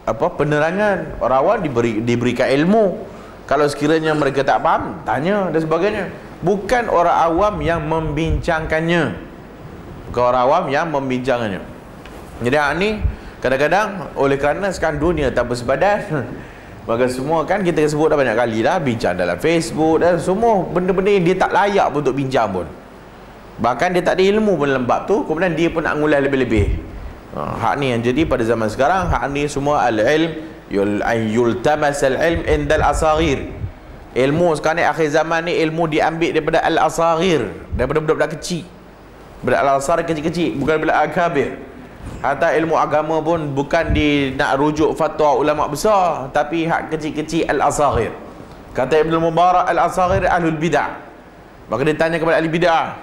penerangan, orang awam diberikan ilmu. Kalau sekiranya mereka tak faham, tanya dan sebagainya. Bukan orang awam yang membincangkannya. Bukan orang awam yang membincangkannya. Jadi ni kadang-kadang oleh kerana sekarang dunia tak bersebadan, maka semua kan kita sebut dah banyak kali dah, bincang dalam Facebook dan semua benda-benda yang dia tak layak pun untuk bincang pun. Bahkan dia tak ada ilmu pun dalam bab tu, kemudian dia pun nak ngulai lebih-lebih. Hak ni yang jadi pada zaman sekarang. Hak ni semua al-ilm yultamas al-ilm indal asagir. Ilmu sekarang ni akhir zaman ni ilmu diambil daripada al-asagir, daripada budak-budak kecil. Budak al-asagir kecil-kecil, bukan budak akabir. Atau ilmu agama pun bukan nak rujuk fatwa ulama besar, tapi hak kecil-kecil al-asaghir. Kata Ibn Mubarak, al-asaghir ahlul bid'ah. Maka dia tanya kepada ahli bid'ah,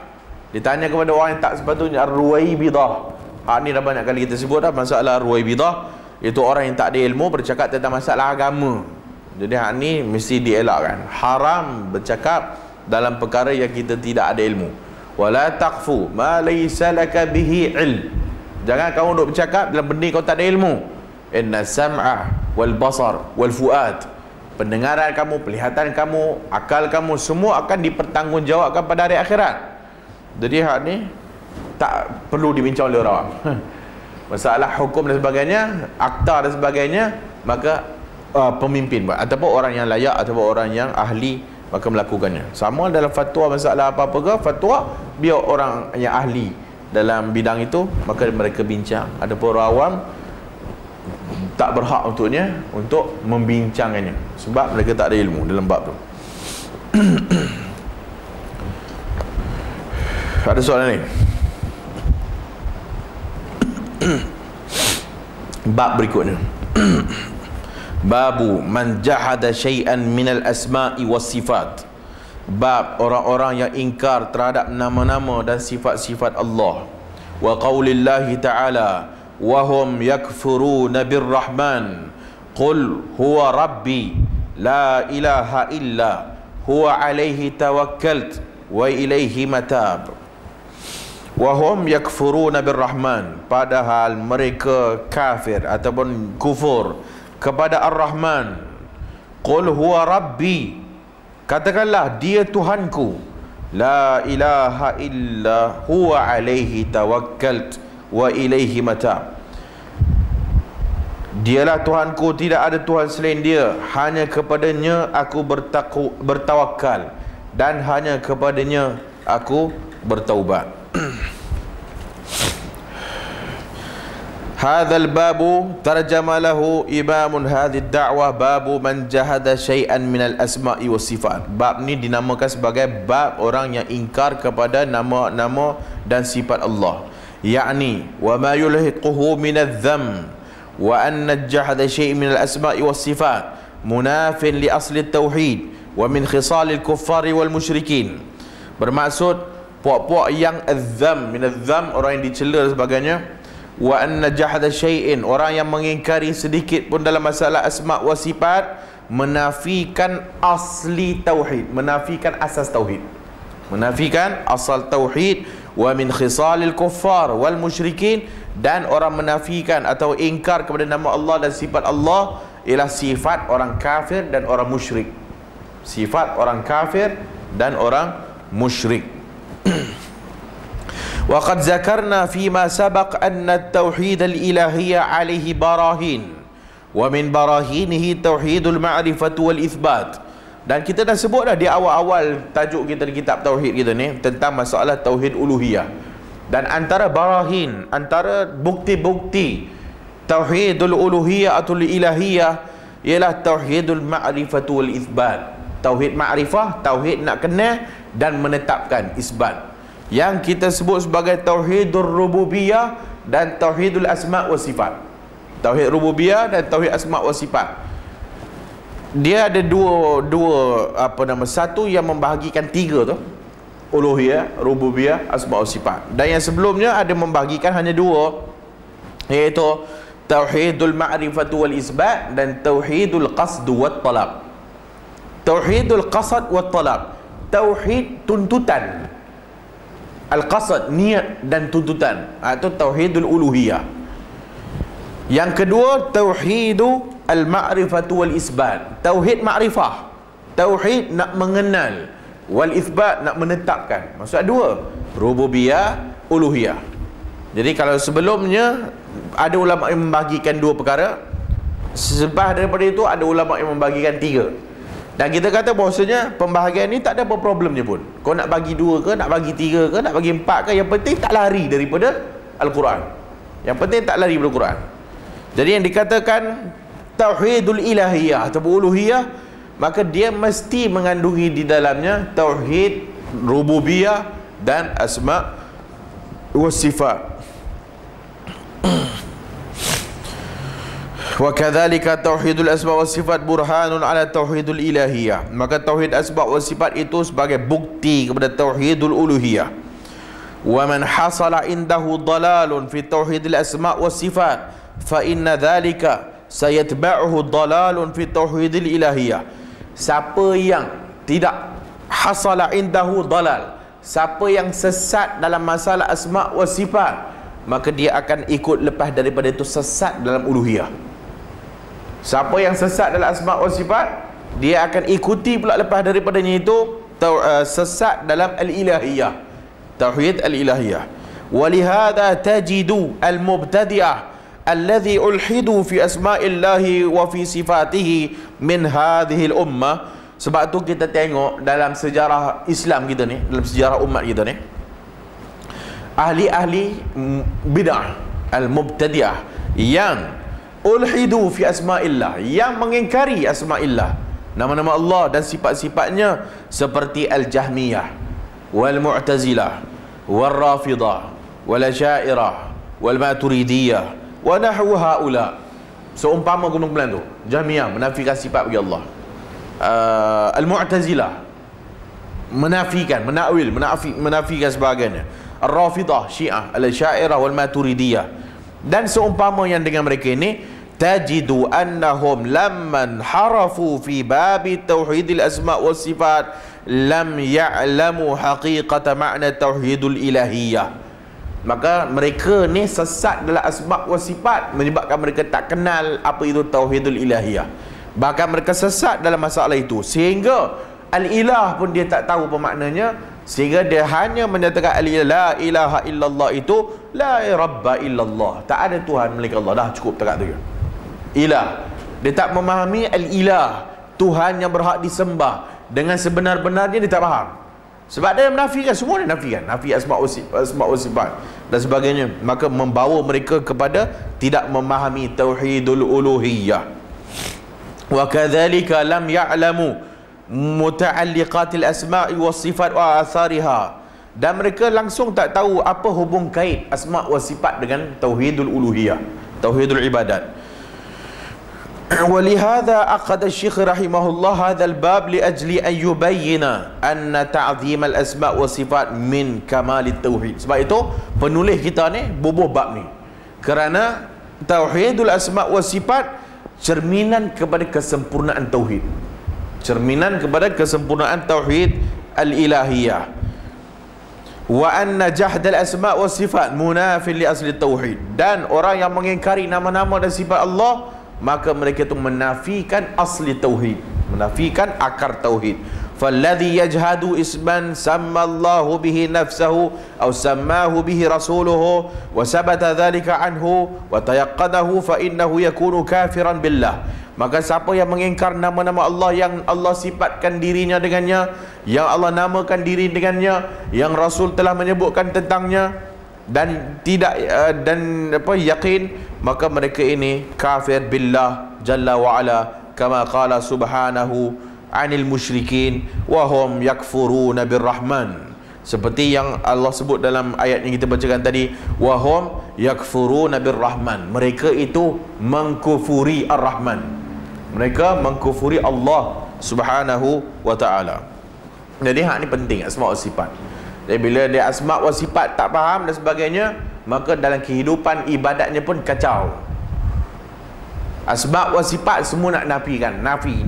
dia tanya kepada orang yang tak sepatutnya, ar-ruwaibidah. Hak ni dah banyak kali kita sebut dah, masalah ar-ruwaibidah, iaitu orang yang tak ada ilmu bercakap tentang masalah agama. Jadi hak ni mesti dielakkan. Haram bercakap dalam perkara yang kita tidak ada ilmu. Wala taqfu ma laysa laka bihi ilm. Jangan kamu duk bercakap dalam benda kau tak ada ilmu. Inna sam'a wal basar wal fuad. Pendengaran kamu, penglihatan kamu, akal kamu, semua akan dipertanggungjawabkan pada hari akhirat. Jadi hak ni tak perlu dibincang oleh orang. Masalah hukum dan sebagainya, akta dan sebagainya, maka pemimpin ataupun orang yang layak ataupun orang yang ahli maka melakukannya. Sama dalam fatwa masalah apa-apa ke, fatwa biar orang yang ahli dalam bidang itu maka mereka bincang. Adapun orang awam tak berhak untuk membincangkannya sebab mereka tak ada ilmu dalam bab tu. Ada soalan ni? Bab berikutnya. Babu man jahada syai'an minal asma'i was sifat. Bab orang-orang yang ingkar terhadap nama-nama dan sifat-sifat Allah. Wa qaulillahi ta'ala wa hum yakfuruna birrahman qul huwa rabbi la ilaha illa huwa alaihi tawakkalt wa ilaihi matab. Wa hum yakfuruna birrahman, padahal mereka kafir ataupun kufur kepada Ar-Rahman. Qul huwa rabbi, katakanlah dia Tuhanku. La ilaha illa huwa alaihi tawakkalt wa ilaihi matab. Dialah Tuhanku, tidak ada Tuhan selain dia, hanya kepadanya aku bertawakal dan hanya kepadanya aku bertaubat. Hadzal babu tarjama lahu imamun hadhihi da'wah babu man jahada syai'an minal asma'i was sifat. Bab ni dinamakan sebagai bab orang yang ingkar kepada nama-nama dan sifat Allah, yakni wa ma yulhiquhu minadh dham wa anna jahada syai'in minal asma'i was sifat munafin li asli tauhid wa min khisalil kuffari wal musyrikin. Bermaksud puak-puak yang adzam, minadh-dham orang yang dicela dan sebagainya, wa anna jahada syai'in orang yang mengingkari sedikit pun dalam masalah asma' wa sifat, menafikan asli tauhid, menafikan asas tauhid, menafikan asal tauhid, wa min khisalil kuffar wal musyrikin, dan orang menafikan atau ingkar kepada nama Allah dan sifat Allah ialah sifat orang kafir dan orang musyrik. Sifat orang kafir dan orang musyrik. Wa qad zakarna fima sabaq anna at-tauhid al-ilahiyya alaihi barahin wa min barahinihi tauhidul ma'rifah wal itsbat. Dan kita dah sebut dah di awal-awal tajuk kita di kitab tauhid kita ni tentang masalah tauhid uluhiyah. Dan antara barahin, antara bukti-bukti tauhidul uluhiyah atau ilahiyah ialah tauhidul ma'rifah wal itsbat. Tauhid ma'rifah, tauhid nak kenal dan menetapkan, isbat. Yang kita sebut sebagai tauhidur rububiyah dan tauhidul asma' wa sifat. Tauhid rububiyah dan tauhid asma' wa sifat. Dia ada dua satu yang membahagikan tiga tu, uluhiyah, rububiyah, asma' wa sifat. Dan yang sebelumnya ada membahagikan hanya dua, iaitu tauhidul ma'rifat wal isbat dan tauhidul qasd wat talab. Tauhidul qasd wat talab, tauhid tuntutan, al-qasad, niat dan tuntutan, itu tauhidul uluhiyah. Yang kedua tauhidu al-ma'rifatu wal isbat, tauhid ma'rifah, tauhid nak mengenal, wal isbat nak menetapkan. Maksud dua, rububiyah, uluhiyah. Jadi kalau sebelumnya ada ulama yang membagikan dua perkara, selepas daripada itu ada ulama yang membagikan tiga. Dan kita kata bahawasanya pembahagian ni tak ada apa problemnya pun. Kau nak bagi dua ke, nak bagi tiga ke, nak bagi empat ke, yang penting tak lari daripada Al-Quran. Yang penting tak lari daripada Al-Quran. Jadi yang dikatakan tauhidul ilahiyah atau uluhiyah, maka dia mesti mengandungi di dalamnya tauhid rububiyah dan asma' wa sifat. Wa kadzalika tauhidul asma wa sifat burhanun ala tauhidul ilahiyah. Maka tauhid asma wa sifat itu sebagai bukti kepada tauhidul uluhiyah. Wa man hasala indahu dalalun fi tauhidil asma wa sifat fa inna dzalika sayatba'uhu dalalun fi tauhidil ilahiyah. Siapa yang tidak hasala indahu dalal, siapa yang sesat dalam masalah asma wa sifat, maka dia akan ikut lepas daripada itu sesat dalam uluhiyah. Siapa yang sesat dalam asma wa sifat, dia akan ikuti pula lepas daripadanya itu sesat dalam al-ilahiyah, tauhid al-ilahiyah. Walihada tajidu al-mubtadi'ah alladhi ulhidu fi asma'illahi wa fi sifatihi min hadhihi al-ummah. Sebab tu kita tengok dalam sejarah Islam kita ni, dalam sejarah umat kita ni, ahli-ahli bid'ah al-mubtadi'ah yang ulhidu fi asma'illah, yang mengingkari asma'illah, nama-nama Allah dan sifat-sifatnya, seperti al-Jahmiyah wal Mu'tazilah wal Rafidah wal Asy'ariyah wal Maturidiyah wa nahwu haula. Seumpama gunung Bulan tu, Jahmiyah menafikan sifat bagi Allah, al-Mu'tazilah menafikan, menakwil, menafikan sebagainya, Al-Rafidah, Syiah, Al-Asy'ariyah wal Maturidiyah, dan seumpama yang dengan mereka ini, tajidu annahum lamman harafu fi babi tauhidil asma' was sifat lam ya'lamu haqiqata ma'na tauhidul ilahiyah. Maka mereka ni sesat dalam asma' was sifat menyebabkan mereka tak kenal apa itu tauhidul ilahiyah. Bahkan mereka sesat dalam masalah itu sehingga al-ilah pun dia tak tahu apa maknanya, sehingga dia hanya menyatakan la ilaha illallah itu la rabba illallah, tak ada Tuhan melainkan Allah, dah cukup takat tu. Ilah, dia tak memahami al-ilah, Tuhan yang berhak disembah dengan sebenar-benarnya, dia tak faham. Sebab dia menafikan, semua dia nafikan, nafi asma' wa sifat dan sebagainya. Maka membawa mereka kepada tidak memahami tauhidul uluhiyah. Wa kadzalika lam ya'lamu muta'alliqatil asma'i was sifat wa athariha, dan mereka langsung tak tahu apa hubung kait asma' wa sifat dengan tauhidul uluhiyah, tauhidul ibadat. ولهذا عقد الشيخ رحمه الله هذا الباب لأجل أن يبين أن تعظيم الأسماء والصفات من كمال التوحيد. Sebab itu penulis kita ni bubuh bab ni kerana tauhidul asma' wa sifat cerminan kepada kesempurnaan tauhid, cerminan kepada kesempurnaan tauhid al-ilahiyah. Wa anna jahdal asma' wa sifat munafin li asli tauhid, dan orang yang mengingkari nama-nama dan sifat Allah, maka mereka itu menafikan asli tauhid, menafikan akar tauhid. Falladhi yajhadu isman sammallahu bihi nafsahu aw sammahu bihi rasuluhu wa sabata dhalika anhu wa tayaqqadahu fa innahu yakunu kafiran billah. Maka siapa yang mengingkar nama-nama Allah yang Allah sifatkan dirinya dengannya, yang Allah namakan diri dengannya, yang Rasul telah menyebutkan tentangnya, dan tidak yakin, maka mereka ini kafir billah jalla wa ala, kama qala subhanahu anil musyrikin wa hum yakfuruna birrahman, seperti yang Allah sebut dalam ayat yang kita bacakan tadi, wa hum yakfuruna birrahman, mereka itu mengkufuri ar-rahman, mereka mengkufuri Allah subhanahu wa ta'ala. Jadi hak ni penting, asma' wa sifat. Jadi bila dia asma' wa sifat tak faham dan sebagainya, maka dalam kehidupan ibadatnya pun kacau. Asma' wa sifat semua nak nafikan, nafi.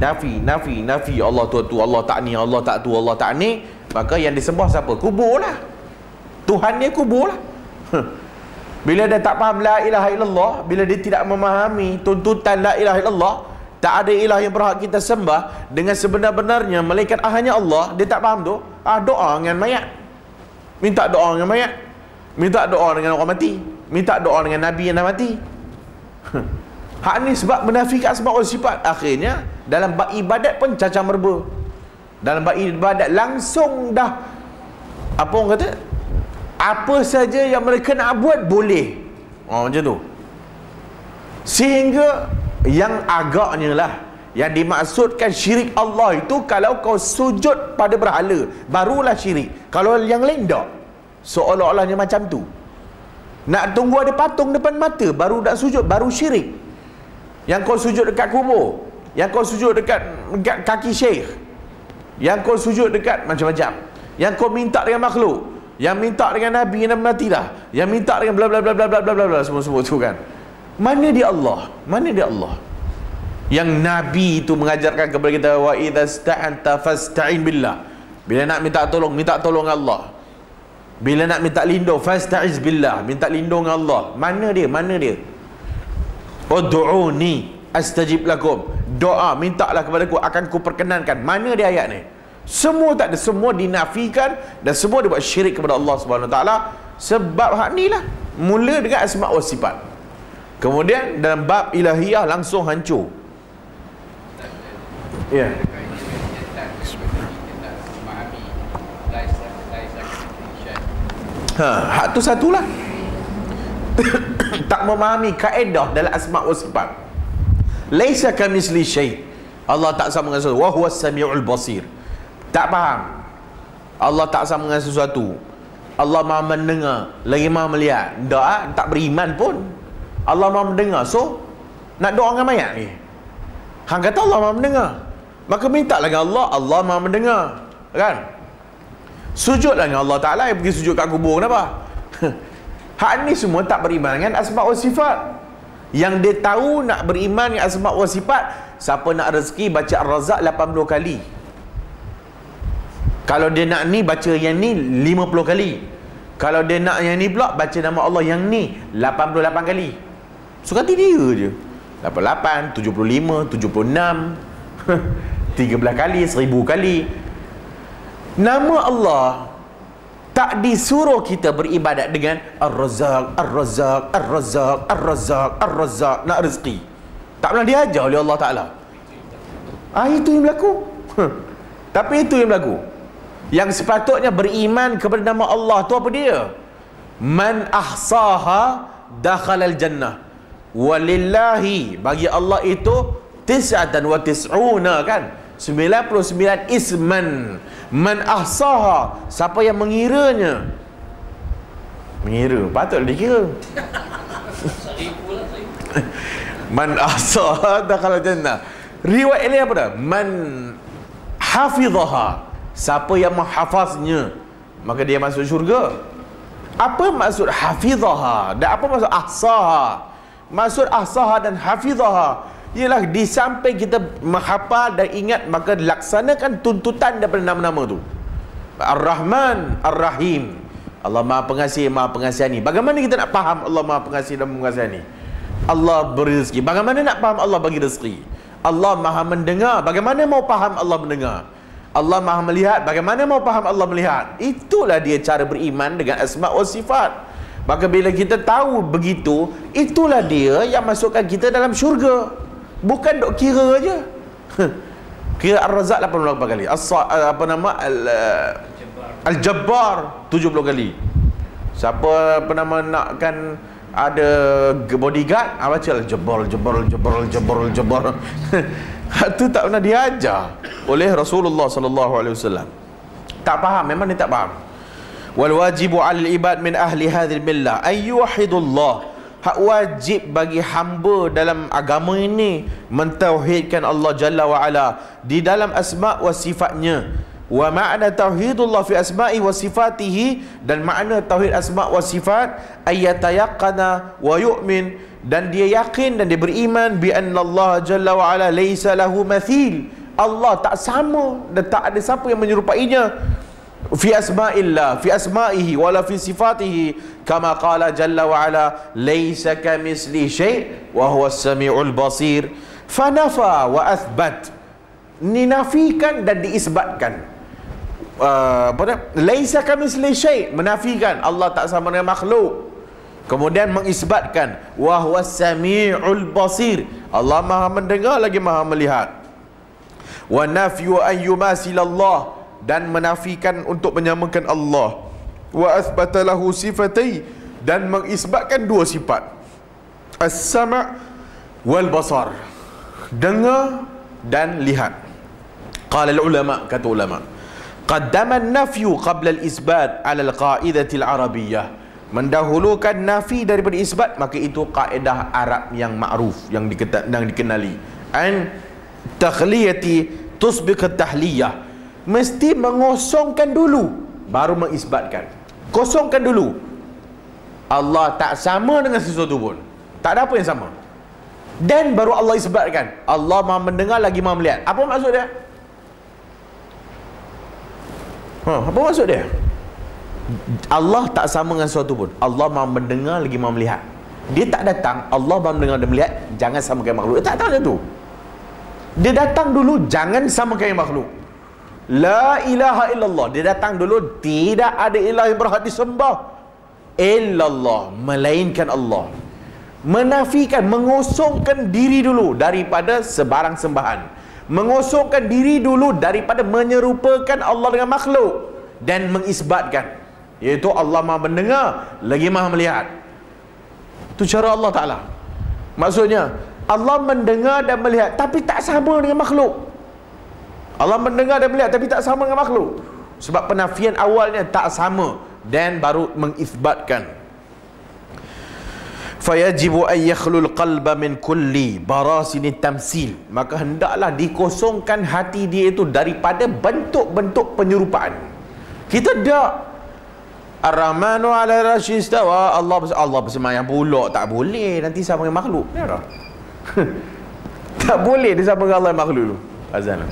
Allah tu, Allah tak ni, Allah tak tu, Allah tak ni. Maka yang disembah siapa? Kubur lah, Tuhan dia kubur lah. Bila dia tak faham la ilaha illallah, bila dia tidak memahami tuntutan la ilaha illallah, tak ada ilah yang berhak kita sembah dengan sebenar-benarnya melainkan hanya Allah, dia tak faham tu, doa dengan mayat, minta doa dengan mayat, minta doa dengan orang mati, minta doa dengan Nabi yang dah mati. Hak ni sebab menafikan asma' wa sifat. Akhirnya dalam bab ibadat pun cacah merba. Dalam bab ibadat langsung dah, apa orang kata, apa saja yang mereka nak buat boleh, macam tu. Sehingga yang agaknya lah, yang dimaksudkan syirik Allah itu kalau kau sujud pada berhala barulah syirik, kalau yang lain tak, seolah-olahnya macam tu. Nak tunggu ada patung depan mata baru nak sujud, baru syirik. yang kau sujud dekat kubur, yang kau sujud dekat kaki syekh, yang kau sujud dekat macam-macam, yang kau minta dengan makhluk, yang minta dengan Nabi yang mati dah, yang minta dengan bla bla bla bla bla bla bla semua tu kan. Mana dia Allah? Mana dia Allah? Yang Nabi itu mengajarkan kepada kita, wa idza sta'anta fasta'in billah. Bila nak minta tolong Allah. Bila nak minta lindung, fasta'iz billah, minta lindung Allah. Mana dia? Mana dia? Ud'uni astajib lakum. Doa, mintalah kepadaku, akan ku perkenankan. Mana dia ayat ni? Semua tak ada, semua dinafikan dan semua dibuat syirik kepada Allah Subhanahu Wa Taala. Sebab hak ni lah, mula dengan asma' wa sifat. Kemudian dalam bab ilahiyah langsung hancur. Ya. Yeah. Hak tu satulah. Tak memahami kaedah dalam asma' wa sifat. Laisa kamitsli syai'. Allah tak sama dengan sesuatu. Wa huwas samiul basir. Tak faham. Allah tak sama dengan sesuatu. Allah Maha mendengar, lagi Maha melihat. Tak beriman pun. Allah Maha mendengar. So, nak doa dengan mayat ni? Hang kata Allah Maha mendengar. Maka minta lagi Allah Maha mendengar. Kan? Sujudlah dengan Allah Ta'ala, yang pergi sujud kat kubur. Kenapa? Hak ni semua tak beriman dengan asma' wa sifat. Yang dia tahu nak beriman dengan asma' wa sifat, siapa nak rezeki baca Ar-Razzaq 80 kali. Kalau dia nak ni, baca yang ni 50 kali. Kalau dia nak yang ni pula, baca nama Allah yang ni 88 kali. Suka hati dia je. 88, 75, 76 13 kali, 1000 kali. Nama Allah tak disuruh kita beribadat dengan Ar-Razzaq, Ar-Razzaq, Ar-Razzaq, Ar-Razzaq, Ar-Razzaq, nak rezeki. Tak pernah diajar oleh Allah Ta'ala. Itu yang berlaku. Tapi itu yang berlaku. Yang sepatutnya beriman kepada nama Allah tu apa dia? Man ahsaha dakhalal jannah. Walillahi, bagi Allah itu 99 kan? 99 isman. Man ahsaha, siapa yang mengiranya. Mengira, patutlah dikira. Man ahsaha dakhalal jannah. Riwayat ini apa dah? Man hafizaha, siapa yang menghafaznya, maka dia masuk syurga. Apa maksud hafizaha dan apa maksud ahsaha? Maksud ahsaha dan hafizaha ialah di samping kita menghafal dan ingat, maka laksanakan tuntutan daripada nama-nama tu. Ar-Rahman, Ar-Rahim. Allah Maha Pengasih, Maha Pengasihani. Bagaimana kita nak faham Allah Maha Pengasih dan Pengasihani? Allah beri rezeki. Bagaimana nak faham Allah bagi rezeki? Allah Maha mendengar. Bagaimana mau faham Allah mendengar? Allah Maha melihat. Bagaimana mau faham Allah melihat? Itulah dia cara beriman dengan asma' wa sifat. Maka bila kita tahu begitu, itulah dia yang masukkan kita dalam syurga. Bukan dok kira aja. Kira Ar-Razzaq 88 kali. Al-Jabbar 70 kali. Siapa nama nakkan ada bodyguard, baca Al-Jabbar, Al-Jabbar. Itu tak pernah diajar oleh Rasulullah sallallahu alaihi wasallam. Tak faham, memang dia tak faham. Wal wajibu 'alal ibad min ahli hadhil millah ay yuwahhidullah. Hak wajib bagi hamba dalam agama ini mentauhidkan Allah Jalla wa Ala di dalam asma' wa sifatnya. Wa ma'na tauhidullah fi asma'i wa sifatihi, dan makna tauhid asma' wa sifat ayatayaqqana wa yu'min, dan dia yakin dan dia beriman bi anna Allah Jalla wa Ala laisa lahu mathil. Allah tak sama dan tak ada siapa yang menyerupainya. Fi asma'illah, fi asma'ihi wala fi sifatihi, kama qala jalla wa ala laisa kamitsli syai' wa huwa as-sami'ul basir. Fanafa wa athbat, dinafikan dan diisbatkan. Laisa kamitsli syai', menafikan Allah tak sama dengan makhluk. Kemudian mengisbatkan wa huwa as-sami'ul basir, Allah Maha mendengar lagi Maha melihat. Wa nafyu an yumasilallah, dan menafikan untuk menyamakan Allah. Wa athbata lahu sifatai, dan mengisbatkan dua sifat, as-sama' wal basar, dengar dan lihat. Qala al-ulama, kata ulama, qaddama an-nafyu qabla al-isbat ala al-qa'idati al-arabiyyah. mendahulukan nafi daripada isbat, maka itu kaedah Arab yang ma'ruf, yang dikenali. An takhliyati tusbiq tahliyah, mesti mengosongkan dulu baru mengisbatkan. Kosongkan dulu. Allah tak sama dengan sesuatu pun, tak ada apa yang sama, dan baru Allah isbatkan. Allah Maha mendengar lagi Maha melihat. Apa maksud dia? Apa maksud dia? Allah tak sama dengan sesuatu pun. Allah Maha mendengar lagi Maha melihat. Dia tak datang Allah Maha mendengar dan melihat, jangan samakan makhluk. Dia tak tahu dia tu. Dia datang dulu, jangan samakan makhluk. La ilaha illallah. Dia datang dulu, tidak ada ilah yang berhak disembah illallah, melainkan Allah. Menafikan, mengosongkan diri dulu daripada sebarang sembahan, mengosongkan diri dulu daripada menyerupakan Allah dengan makhluk, dan mengisbatkan, iaitu Allah Maha mendengar lagi Maha melihat. Itu cara Allah Ta'ala. Maksudnya Allah mendengar dan melihat, tapi tak sama dengan makhluk. Allah mendengar dan melihat, tapi tak sama dengan makhluk. Sebab penafian awalnya tak sama, dan baru mengisbatkan. Fayajibu an yakhlul qalba min kulli barasinit tamsil, maka hendaklah dikosongkan hati dia itu daripada bentuk-bentuk penyerupaan. Kita dak Ar-Rahmanu 'ala al-'arsy istawa, Allah bersemayam pula, tak boleh, nanti sama dengan makhluk. Ya tak? Tak boleh dia sama dengan Allah makhluk dulu. Azan.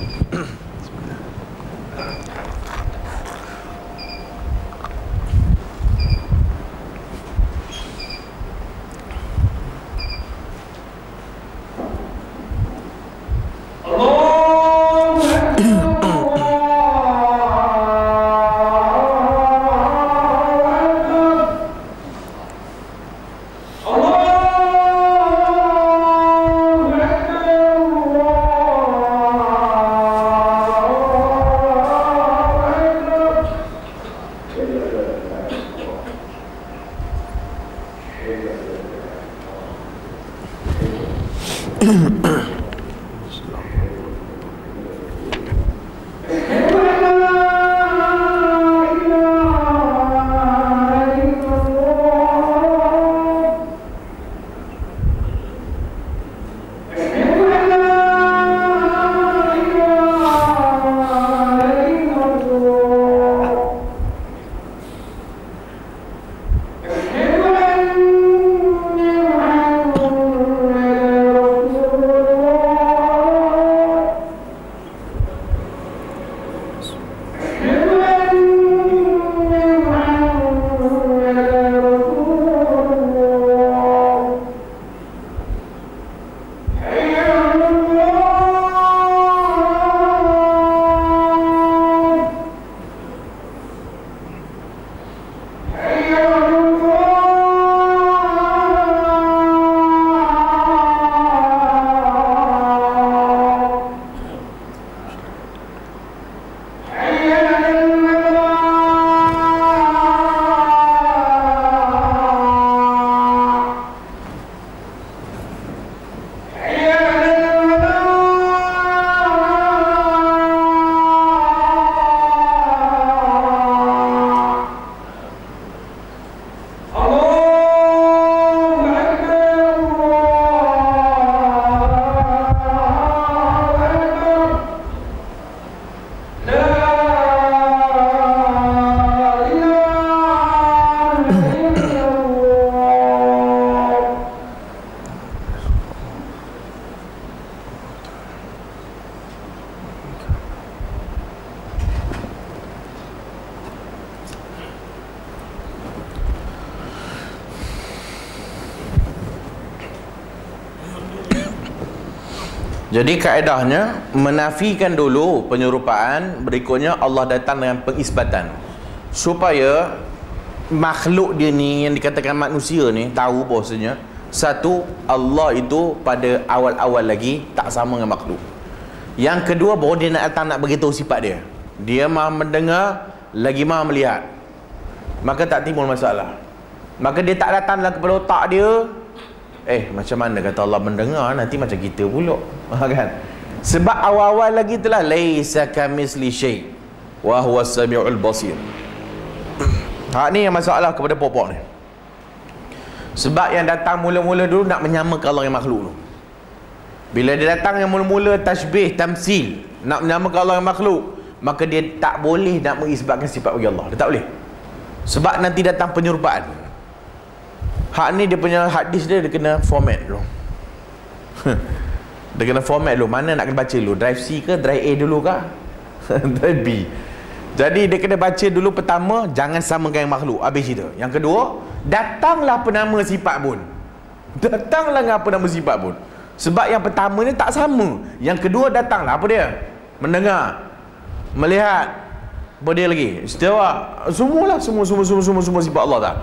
Jadi kaedahnya menafikan dulu penyerupaan, berikutnya Allah datang dengan pengisbatan, supaya makhluk dia ni, yang dikatakan manusia ni, tahu bahasanya satu, Allah itu pada awal-awal lagi tak sama dengan makhluk. Yang kedua, bahawa dia nak datang nak beritahu sifat dia, dia Maha mendengar lagi Maha melihat, maka tak timbul masalah. Maka dia tak datang dalam kepala otak dia, macam mana kata Allah mendengar, nanti macam kita pula, kan? Sebab awal-awal lagi telah laisa kamisli syai' wa huwa as-sami'ul basir. Hak ni yang masalah kepada pokok ni. Sebab yang datang mula-mula dulu nak menyamakan Allah dengan makhluk dulu. Bila dia datang yang mula-mula tashbih, tamsil, nak menyamakan Allah dengan makhluk, maka dia tak boleh nak mengisbatkan sifat bagi Allah. Dia tak boleh. Sebab nanti datang penyerupaan. Hak ni dia punya hadis dia kena format dulu. Dia kena format dulu. Mana nak kena baca dulu? Drive C ke drive A dulu ke? Drive B. Jadi dia kena baca dulu pertama, jangan samakan dengan makhluk. Habis cerita. Yang kedua, datanglah penama sifat pun. Datanglah dengan apa nama sifat pun. Sebab yang pertama ni tak sama. Yang kedua datanglah apa dia? Mendengar, melihat, apa dia lagi? Istiwa. Semualah, semua sifat Allah tak.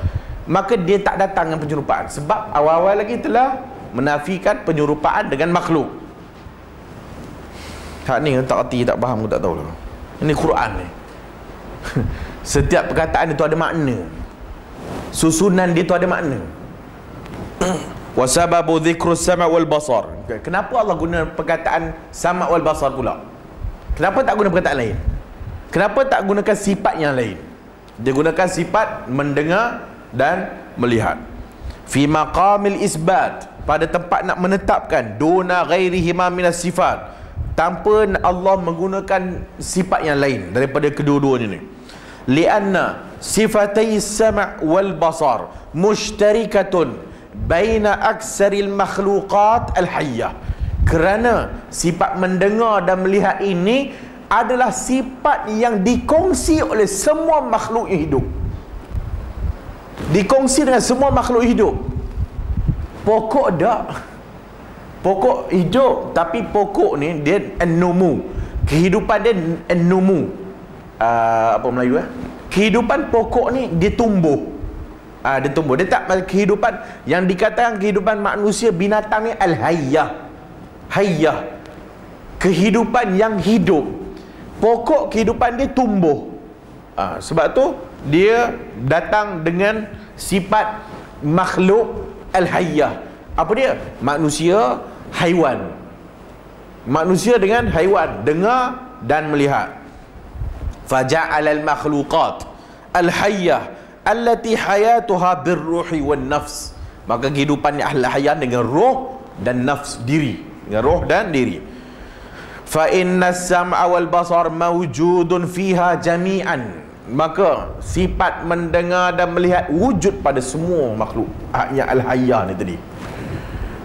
Maka dia tak datang dengan penyerupaan. Sebab awal-awal lagi telah menafikan penyerupaan dengan makhluk. Hak ni tak erti, tak faham, tak tahu lah. Ini Quran ni. Setiap perkataan itu ada makna. Susunan dia tu ada makna. Wasababu dhikrus sama' wal basar. Kenapa Allah guna perkataan sama' wal basar pula? Kenapa tak guna perkataan lain? Kenapa tak gunakan sifat yang lain? Dia gunakan sifat mendengar dan melihat. Fi maqamil isbat, pada tempat nak menetapkan duna ghairihima minas sifat, tanpa Allah menggunakan sifat yang lain daripada kedua-duanya ni. Lianna sifatai sama' wal basar mushtarikatun baina aksaril makhluqat al-hayyah. Kerana sifat mendengar dan melihat ini adalah sifat yang dikongsi oleh semua makhluk yang hidup. Dikongsi dengan semua makhluk hidup. Pokok tak, pokok hidup, tapi pokok ni dia an-numu. Kehidupan dia an-numu. Apa Melayu kehidupan pokok ni dia tumbuh. Dia tumbuh. Dia tak kehidupan yang dikatakan kehidupan manusia, binatang ni al-hayyah. Hayyah, kehidupan yang hidup. Pokok kehidupan dia tumbuh. Sebab tu dia datang dengan sifat makhluk al-hayyah. Apa dia? Manusia, haiwan. Manusia dengan haiwan, dengar dan melihat. Faja'al al-makhluqat al-hayyah allati hayatuha birruhi wan nafs. Maka kehidupan al-hayyah dengan roh dan nafs, diri, dengan roh dan diri. Fa inna as-sam'a wal basar mawjudun fiha jami'an. Maka sifat mendengar dan melihat wujud pada semua makhluk yang al-hayyah ni tadi.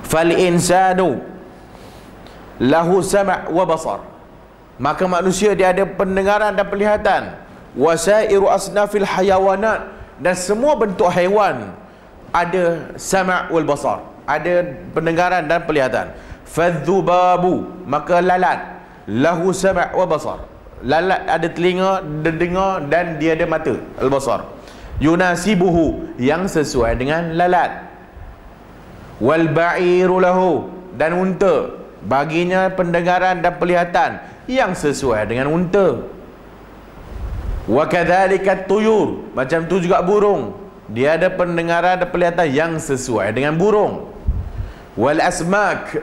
Fal insanu lahu sam' wa basar. Maka manusia dia ada pendengaran dan penglihatan. Wasairu asnafil hayawanat, dan semua bentuk haiwan ada sama' wal basar, ada pendengaran dan penglihatan. Fadzubabu, maka lalat, lahu sama' wa basar. Lalat ada telinga, dia dengar, dan dia ada mata, al-basar. Yunasibuhu, yang sesuai dengan lalat. Wal ba'iru lahu, dan unta baginya pendengaran dan penglihatan yang sesuai dengan unta. Wa kadzalika tuyur, macam tu juga burung, dia ada pendengaran dan penglihatan yang sesuai dengan burung. Wal asmak,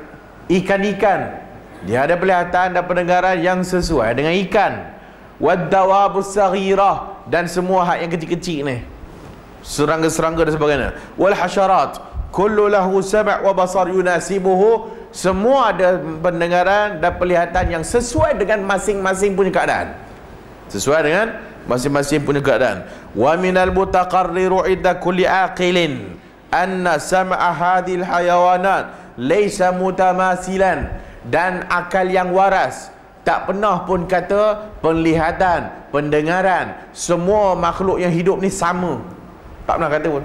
ikan-ikan, dia ada penglihatan dan pendengaran yang sesuai dengan ikan. Wad dawabus saghirah, dan semua hak yang kecil-kecil ni, serangga-serangga dan sebagainya. Wal hasyarat kullu lahu sam' wa basar yunasibuhu, semua ada pendengaran dan penglihatan yang sesuai dengan masing-masing punya keadaan, sesuai dengan masing-masing punya keadaan. Wa minal mutaqarriru idda kulli aqilin anna sam'a hadhil hayawanat laysa mutamasilan, dan akal yang waras tak pernah pun kata penglihatan, pendengaran semua makhluk yang hidup ni sama. Tak pernah kata pun.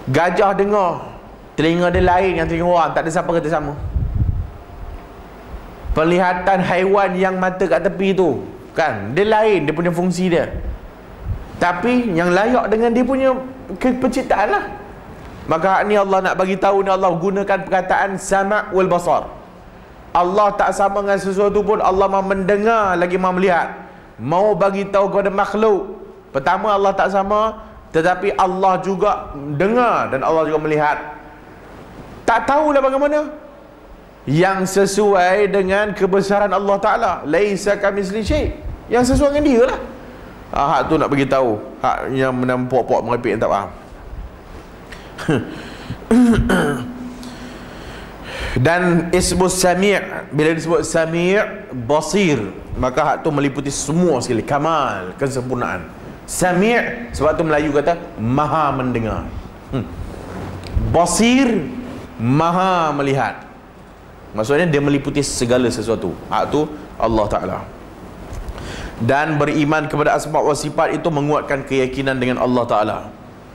Gajah dengar, telinga dia lain yang telinga orang, tak ada siapa kata sama. Penglihatan haiwan yang mata kat tepi tu kan, dia lain, dia punya fungsi dia, tapi yang layak dengan dia punya penciptaan lah. Maka ni Allah nak bagi tahu ni, Allah gunakan perkataan sama' wal basar. Allah tak sama dengan sesuatu pun, Allah mahu mendengar lagi mahu melihat. Mau bagi tahu kepada makhluk, pertama Allah tak sama, tetapi Allah juga dengar dan Allah juga melihat. Tak tahulah bagaimana, yang sesuai dengan kebesaran Allah Ta'ala. Laisa kamitsli syai', yang sesuai dengan dia lah. Hak tu nak bagi tahu, hak yang menam puak-puak merepek yang tak faham. Dan ismus sami', bila disebut sami' basir, maka hak tu meliputi semua sekali, kamal, kesempurnaan. Sami' sebab tu Melayu kata maha mendengar. Basir, maha melihat. Maksudnya dia meliputi segala sesuatu. Hak tu Allah Ta'ala. Dan beriman kepada asma' wa sifat itu menguatkan keyakinan dengan Allah Ta'ala.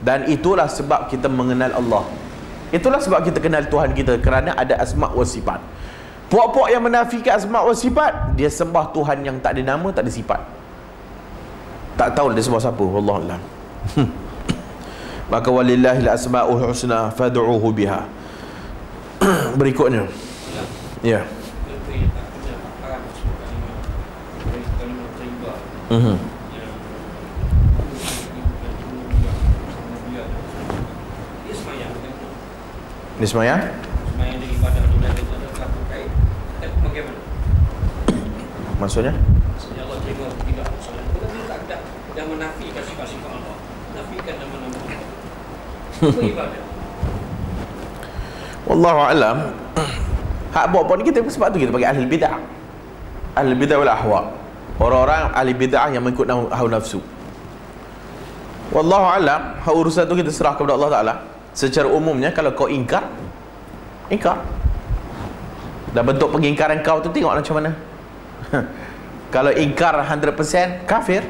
Dan itulah sebab kita mengenal Allah. Itulah sebab kita kenal Tuhan kita, kerana ada asma' wa sifat. Puak-puak yang menafikan asma' wa sifat, dia sembah Tuhan yang tak ada nama, tak ada sifat. Tak tahu dia sembah siapa, wallahualam. Maka walillahil asma'ul husna fad'uhu biha. Berikutnya. Ya. Ini semayang? Semayang dari ibadah dunia itu adalah terkait. Bagaimana? Maksudnya? Maksudnya Allah terima tidak solat. Kita tidak dah menafikan sifat-sifat Allah, menafikan nama-nama Allah. Itu ibadah. Wallahu a'lam. Hak buat ni kita sebab tu kita panggil ahli bid'ah. Ahli bid'ah wal ahwa. Orang-orang ahli bid'ah yang mengikut hawa nafsu. Wallahu a'lam. Hak urusan tu kita serah kepada Allah Taala. Secara umumnya kalau kau ingkar, dan bentuk pengingkaran kau tu tengok macam mana. Kalau ingkar 100% kafir.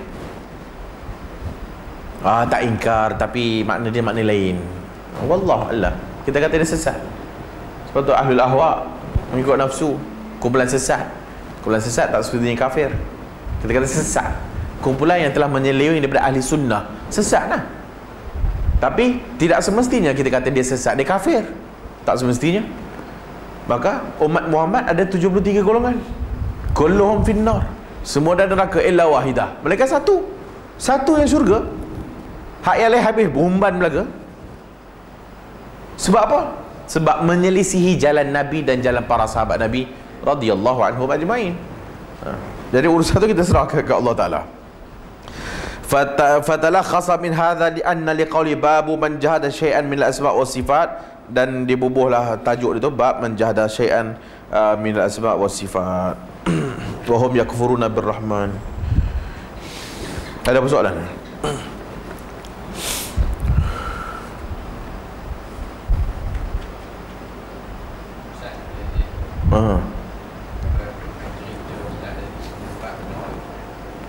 Tak ingkar tapi makna dia makna lain. Wallahu a'lam. Kita kata dia sesat. Sebab tu ahlul ahwa mengikut nafsu, kumpulan sesat. Kumpulan sesat tak sepertinya kafir. Kita kata sesat. Kumpulan yang telah menyeleweng daripada ahli sunnah, sesat lah. Tapi tidak semestinya kita kata dia sesat, dia kafir. Tak semestinya. Maka umat Muhammad ada 73 golongan. Kulluhum finnar. Semua dah neraka illa wahidah. Mereka satu. Satu yang syurga. Hak yang lain habis berumban belaka. Sebab apa? Sebab menyelisihi jalan Nabi dan jalan para sahabat Nabi radhiyallahu anhum ajmain. Jadi urusan tu kita serahkan ke Allah Ta'ala. Fatalakhasa min hadha li anna liqauli babu man jahada syai'an min al-asma' wa sifat, dan dibubuhlah tajuk itu bab man jahada syai'an min al-asma' wa sifat wa hum yakfuruna birrahman. Ada apa soalan?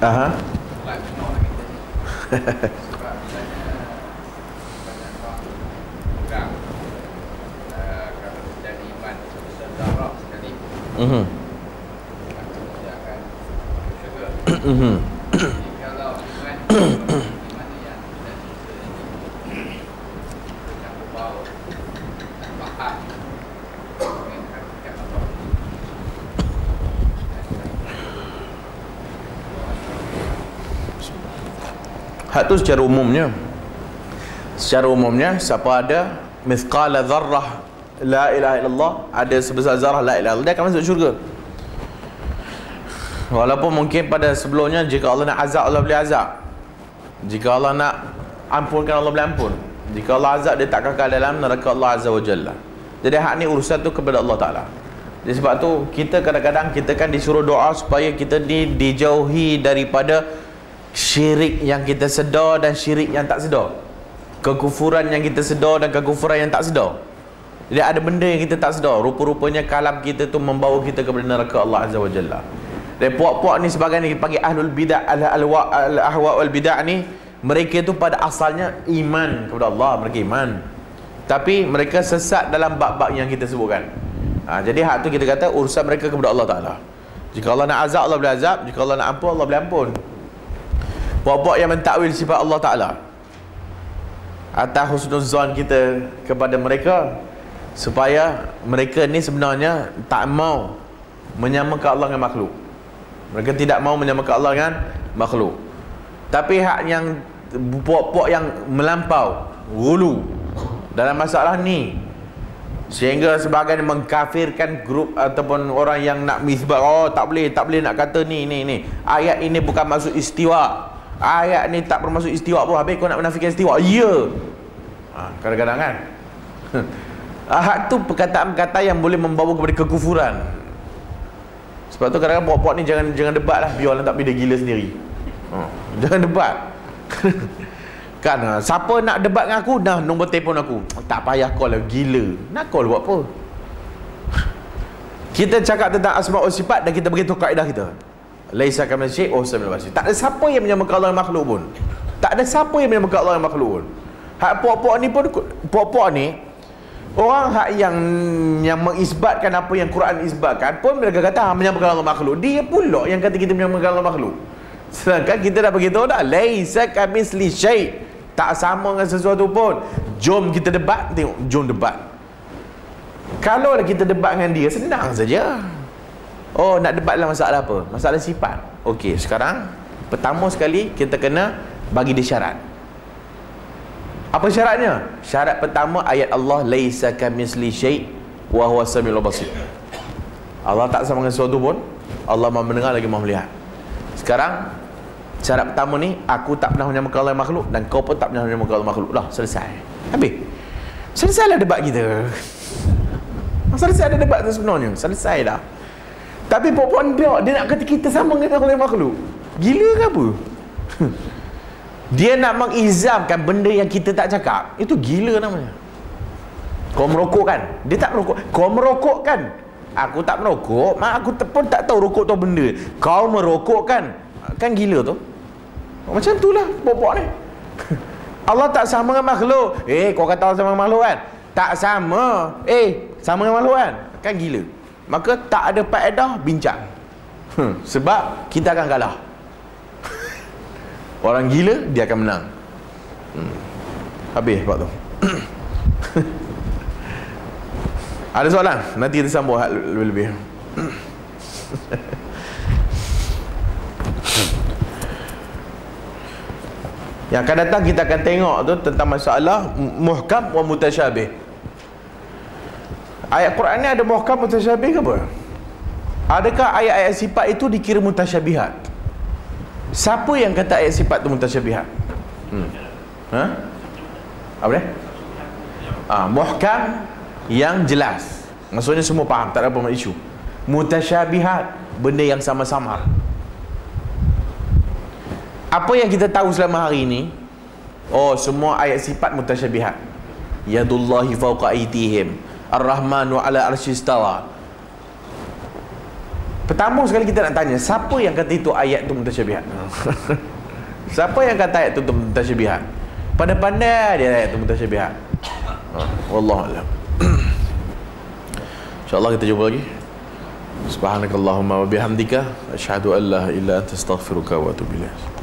Aha. Sebab misalnya banyak orang kalau tidak iman sedarah sekali, dia akan syurga. Jadi kalau iman yang tidak yang berbau dan faham dengan hakikat Allah. Hak tu secara umumnya. Secara umumnya siapa ada mithqala dzarrah la ilaha illallah, ada sebesar zarah la ilaha illallah, dia akan masuk syurga. Walaupun mungkin pada sebelumnya jika Allah nak azab, Allah boleh azab. Jika Allah nak ampunkan, Allah boleh ampun. Jika Allah azab, dia tak kekal dalam neraka Allah Azza wa Jalla. Jadi hak ni urusan tu kepada Allah Ta'ala. Jadi sebab tu kita kadang-kadang kita kan disuruh doa supaya kita dijauhi daripada syirik yang kita sedar dan syirik yang tak sedar, kekufuran yang kita sedar dan kekufuran yang tak sedar. Jadi ada benda yang kita tak sedar, rupa-rupanya kalam kita tu membawa kita kepada neraka Allah Azza wa Jalla. Dan puak-puak ni sebagai ni panggil ahlul bid'ah, al-ahwa wal bid'ah ni, mereka tu pada asalnya iman kepada Allah, mereka iman, tapi mereka sesat dalam bab-bab yang kita sebutkan. Jadi hak tu kita kata urusan mereka kepada Allah Ta'ala. Jika Allah nak azab, Allah boleh azab. Jika Allah nak ampun, Allah boleh ampun. Puak-puak yang mentakwil sifat Allah Ta'ala, atas husnuzan kita kepada mereka, supaya mereka ni sebenarnya tak mau menyamakan Allah dengan makhluk. Mereka tidak mau menyamakan Allah dengan makhluk. Tapi hak yang puak-puak yang melampau gulu dalam masalah ni, sehingga sebahagian mengkafirkan grup ataupun orang yang nak misbah, tak boleh nak kata ni ayat ini bukan maksud istiwa, ayat ni tak bermaksud istiwa pun, habis kau nak menafikan istiwa. Ya, Kadang-kadang kan ahad tu perkataan-perkataan yang boleh membawa kepada kekufuran. Sebab tu kadang-kadang puak-puak ni jangan debat lah, biar orang tak pergi dia gila sendiri. Jangan debat. Kan siapa nak debat dengan aku, dah nombor telefon aku. Tak payah call lah, gila. Nak call buat apa? Kita cakap tentang asma' wa sifat dan kita beritahu kaedah kita. Laisa kamitslihi syai' wa huwa samiul basir. Tak ada siapa yang menyamakan Allah dengan makhluk pun. Tak ada siapa yang menyamakan Allah dengan makhluk pun. Hak puak-puak ni pun, puak-puak ni orang hak yang mengisbatkan apa yang Quran isbatkan pun mereka kata menyamakan Allah dengan makhluk. Dia pula yang kata kita menyamakan Allah dengan makhluk. Sedangkan kita dah beritahu dah, laisa kamitslihi syai'. Tak sama dengan sesuatu pun. Jom kita debat, tengok, jom debat. Kalau kita debat dengan dia, senang saja. Oh, nak debat dalam masalah apa? Masalah sifat. Okey, sekarang pertama sekali kita kena bagi dia syarat. Apa syaratnya? Syarat pertama ayat Allah, laisa kamitslihi syai' wa huwa samiul basir. Allah tak sama dengan sesuatu pun. Allah Maha mendengar lagi Maha melihat. Sekarang syarat pertama ni, aku tak pernah menyamakan Allah makhluk dan kau pun tak pernah menyamakan Allah makhluk. Dah, selesai. Habis. Selesailah debat kita. Selesai ada debat tu sebenarnya. Selesai dah. Tapi puan-puan dia nak kata kita sama dengan Allah makhluk. Gila ke apa? Dia nak mengizamkan benda yang kita tak cakap. Itu gila namanya. Kau merokok kan? Dia tak merokok. Kau merokok kan? Aku tak merokok. Aku pun tak tahu rokok tu benda. Kau merokok kan? Kan gila tu. Macam tu lah pokok ni. Allah tak sama dengan makhluk. Kau kata Allah sama dengan makhluk kan? Tak sama. Sama dengan makhluk kan? Kan gila. Maka tak ada faedah bincang. Sebab kita akan kalah. Orang gila dia akan menang. Habis sebab tu. Ada soalan? Nanti kita sambung lebih-lebih. Yang akan datang kita akan tengok tu tentang masalah muhkam wa mutasyabih. Ayat Quran ni ada muhkam mutasyabih ke apa? Adakah ayat-ayat sifat itu dikira mutasyabihat? Siapa yang kata ayat sifat tu mutasyabihat? Apa dia? Muhkam yang jelas. Maksudnya semua faham, tak ada apa isu. Mutasyabihat, benda yang sama-sama. Apa yang kita tahu selama hari ini, semua ayat sifat mutasyabihat. Yadullahi fawqa aydihim, Ar-Rahmanu ala arsy istawa. Pertama sekali kita nak tanya, siapa yang kata itu ayat itu mutasyabihat? Siapa yang kata ayat itu mutasyabihat? Pandai-pandai dia ayat itu mutasyabihat. Wallahu a'lam. InsyaAllah kita jumpa lagi. Subhanakallahumma wa bihamdika asyhadu an la ilaha illa anta astaghfiruka wa atubu ilaik.